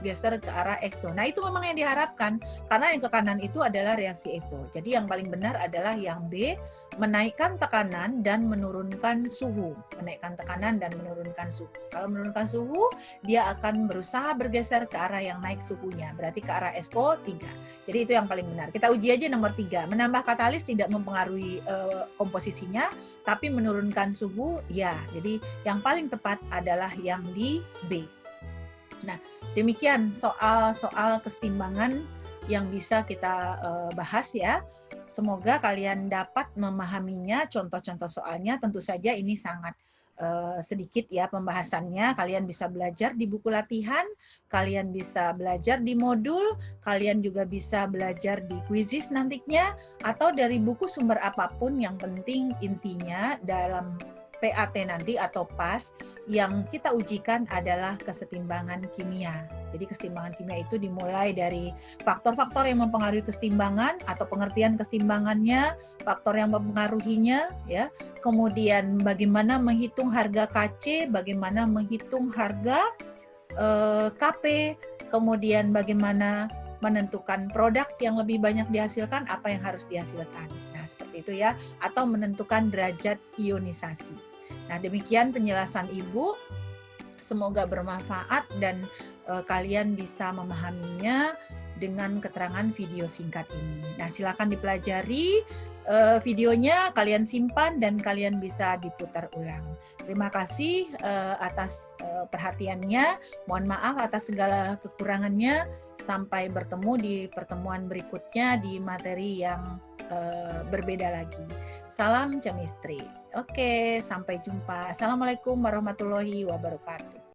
geser ke arah exo. Nah, itu memang yang diharapkan karena yang ke kanan itu adalah reaksi exo. Jadi yang paling benar adalah yang B, menaikkan tekanan dan menurunkan suhu. Menaikkan tekanan dan menurunkan suhu. Kalau menurunkan suhu, dia akan berusaha bergeser ke arah yang naik suhunya. Berarti ke arah SO3. Jadi itu yang paling benar. Kita uji aja nomor 3. Menambah katalis tidak mempengaruhi komposisinya, tapi menurunkan suhu, ya. Jadi yang paling tepat adalah yang di B. Nah, demikian soal-soal kesetimbangan yang bisa kita bahas ya. Semoga kalian dapat memahaminya, contoh-contoh soalnya. Tentu saja ini sangat sedikit ya pembahasannya. Kalian bisa belajar di buku latihan, kalian bisa belajar di modul, kalian juga bisa belajar di quizzes nantinya, atau dari buku sumber apapun. Yang penting intinya dalam PAT nanti atau PAS yang kita ujikan adalah kesetimbangan kimia. Jadi kesetimbangan kimia itu dimulai dari faktor-faktor yang mempengaruhi kesetimbangan atau pengertian kesetimbangannya, faktor yang mempengaruhinya, ya. Kemudian bagaimana menghitung harga KC, bagaimana menghitung harga KP, kemudian bagaimana menentukan produk yang lebih banyak dihasilkan, apa yang harus dihasilkan. Nah, seperti itu ya, atau menentukan derajat ionisasi. Nah, demikian penjelasan Ibu. Semoga bermanfaat dan kalian bisa memahaminya dengan keterangan video singkat ini. Nah, silakan dipelajari videonya, kalian simpan dan kalian bisa diputar ulang. Terima kasih atas perhatiannya. Mohon maaf atas segala kekurangannya. Sampai bertemu di pertemuan berikutnya di materi yang berbeda lagi. Salam chemistry. Oke, sampai jumpa. Assalamualaikum warahmatullahi wabarakatuh.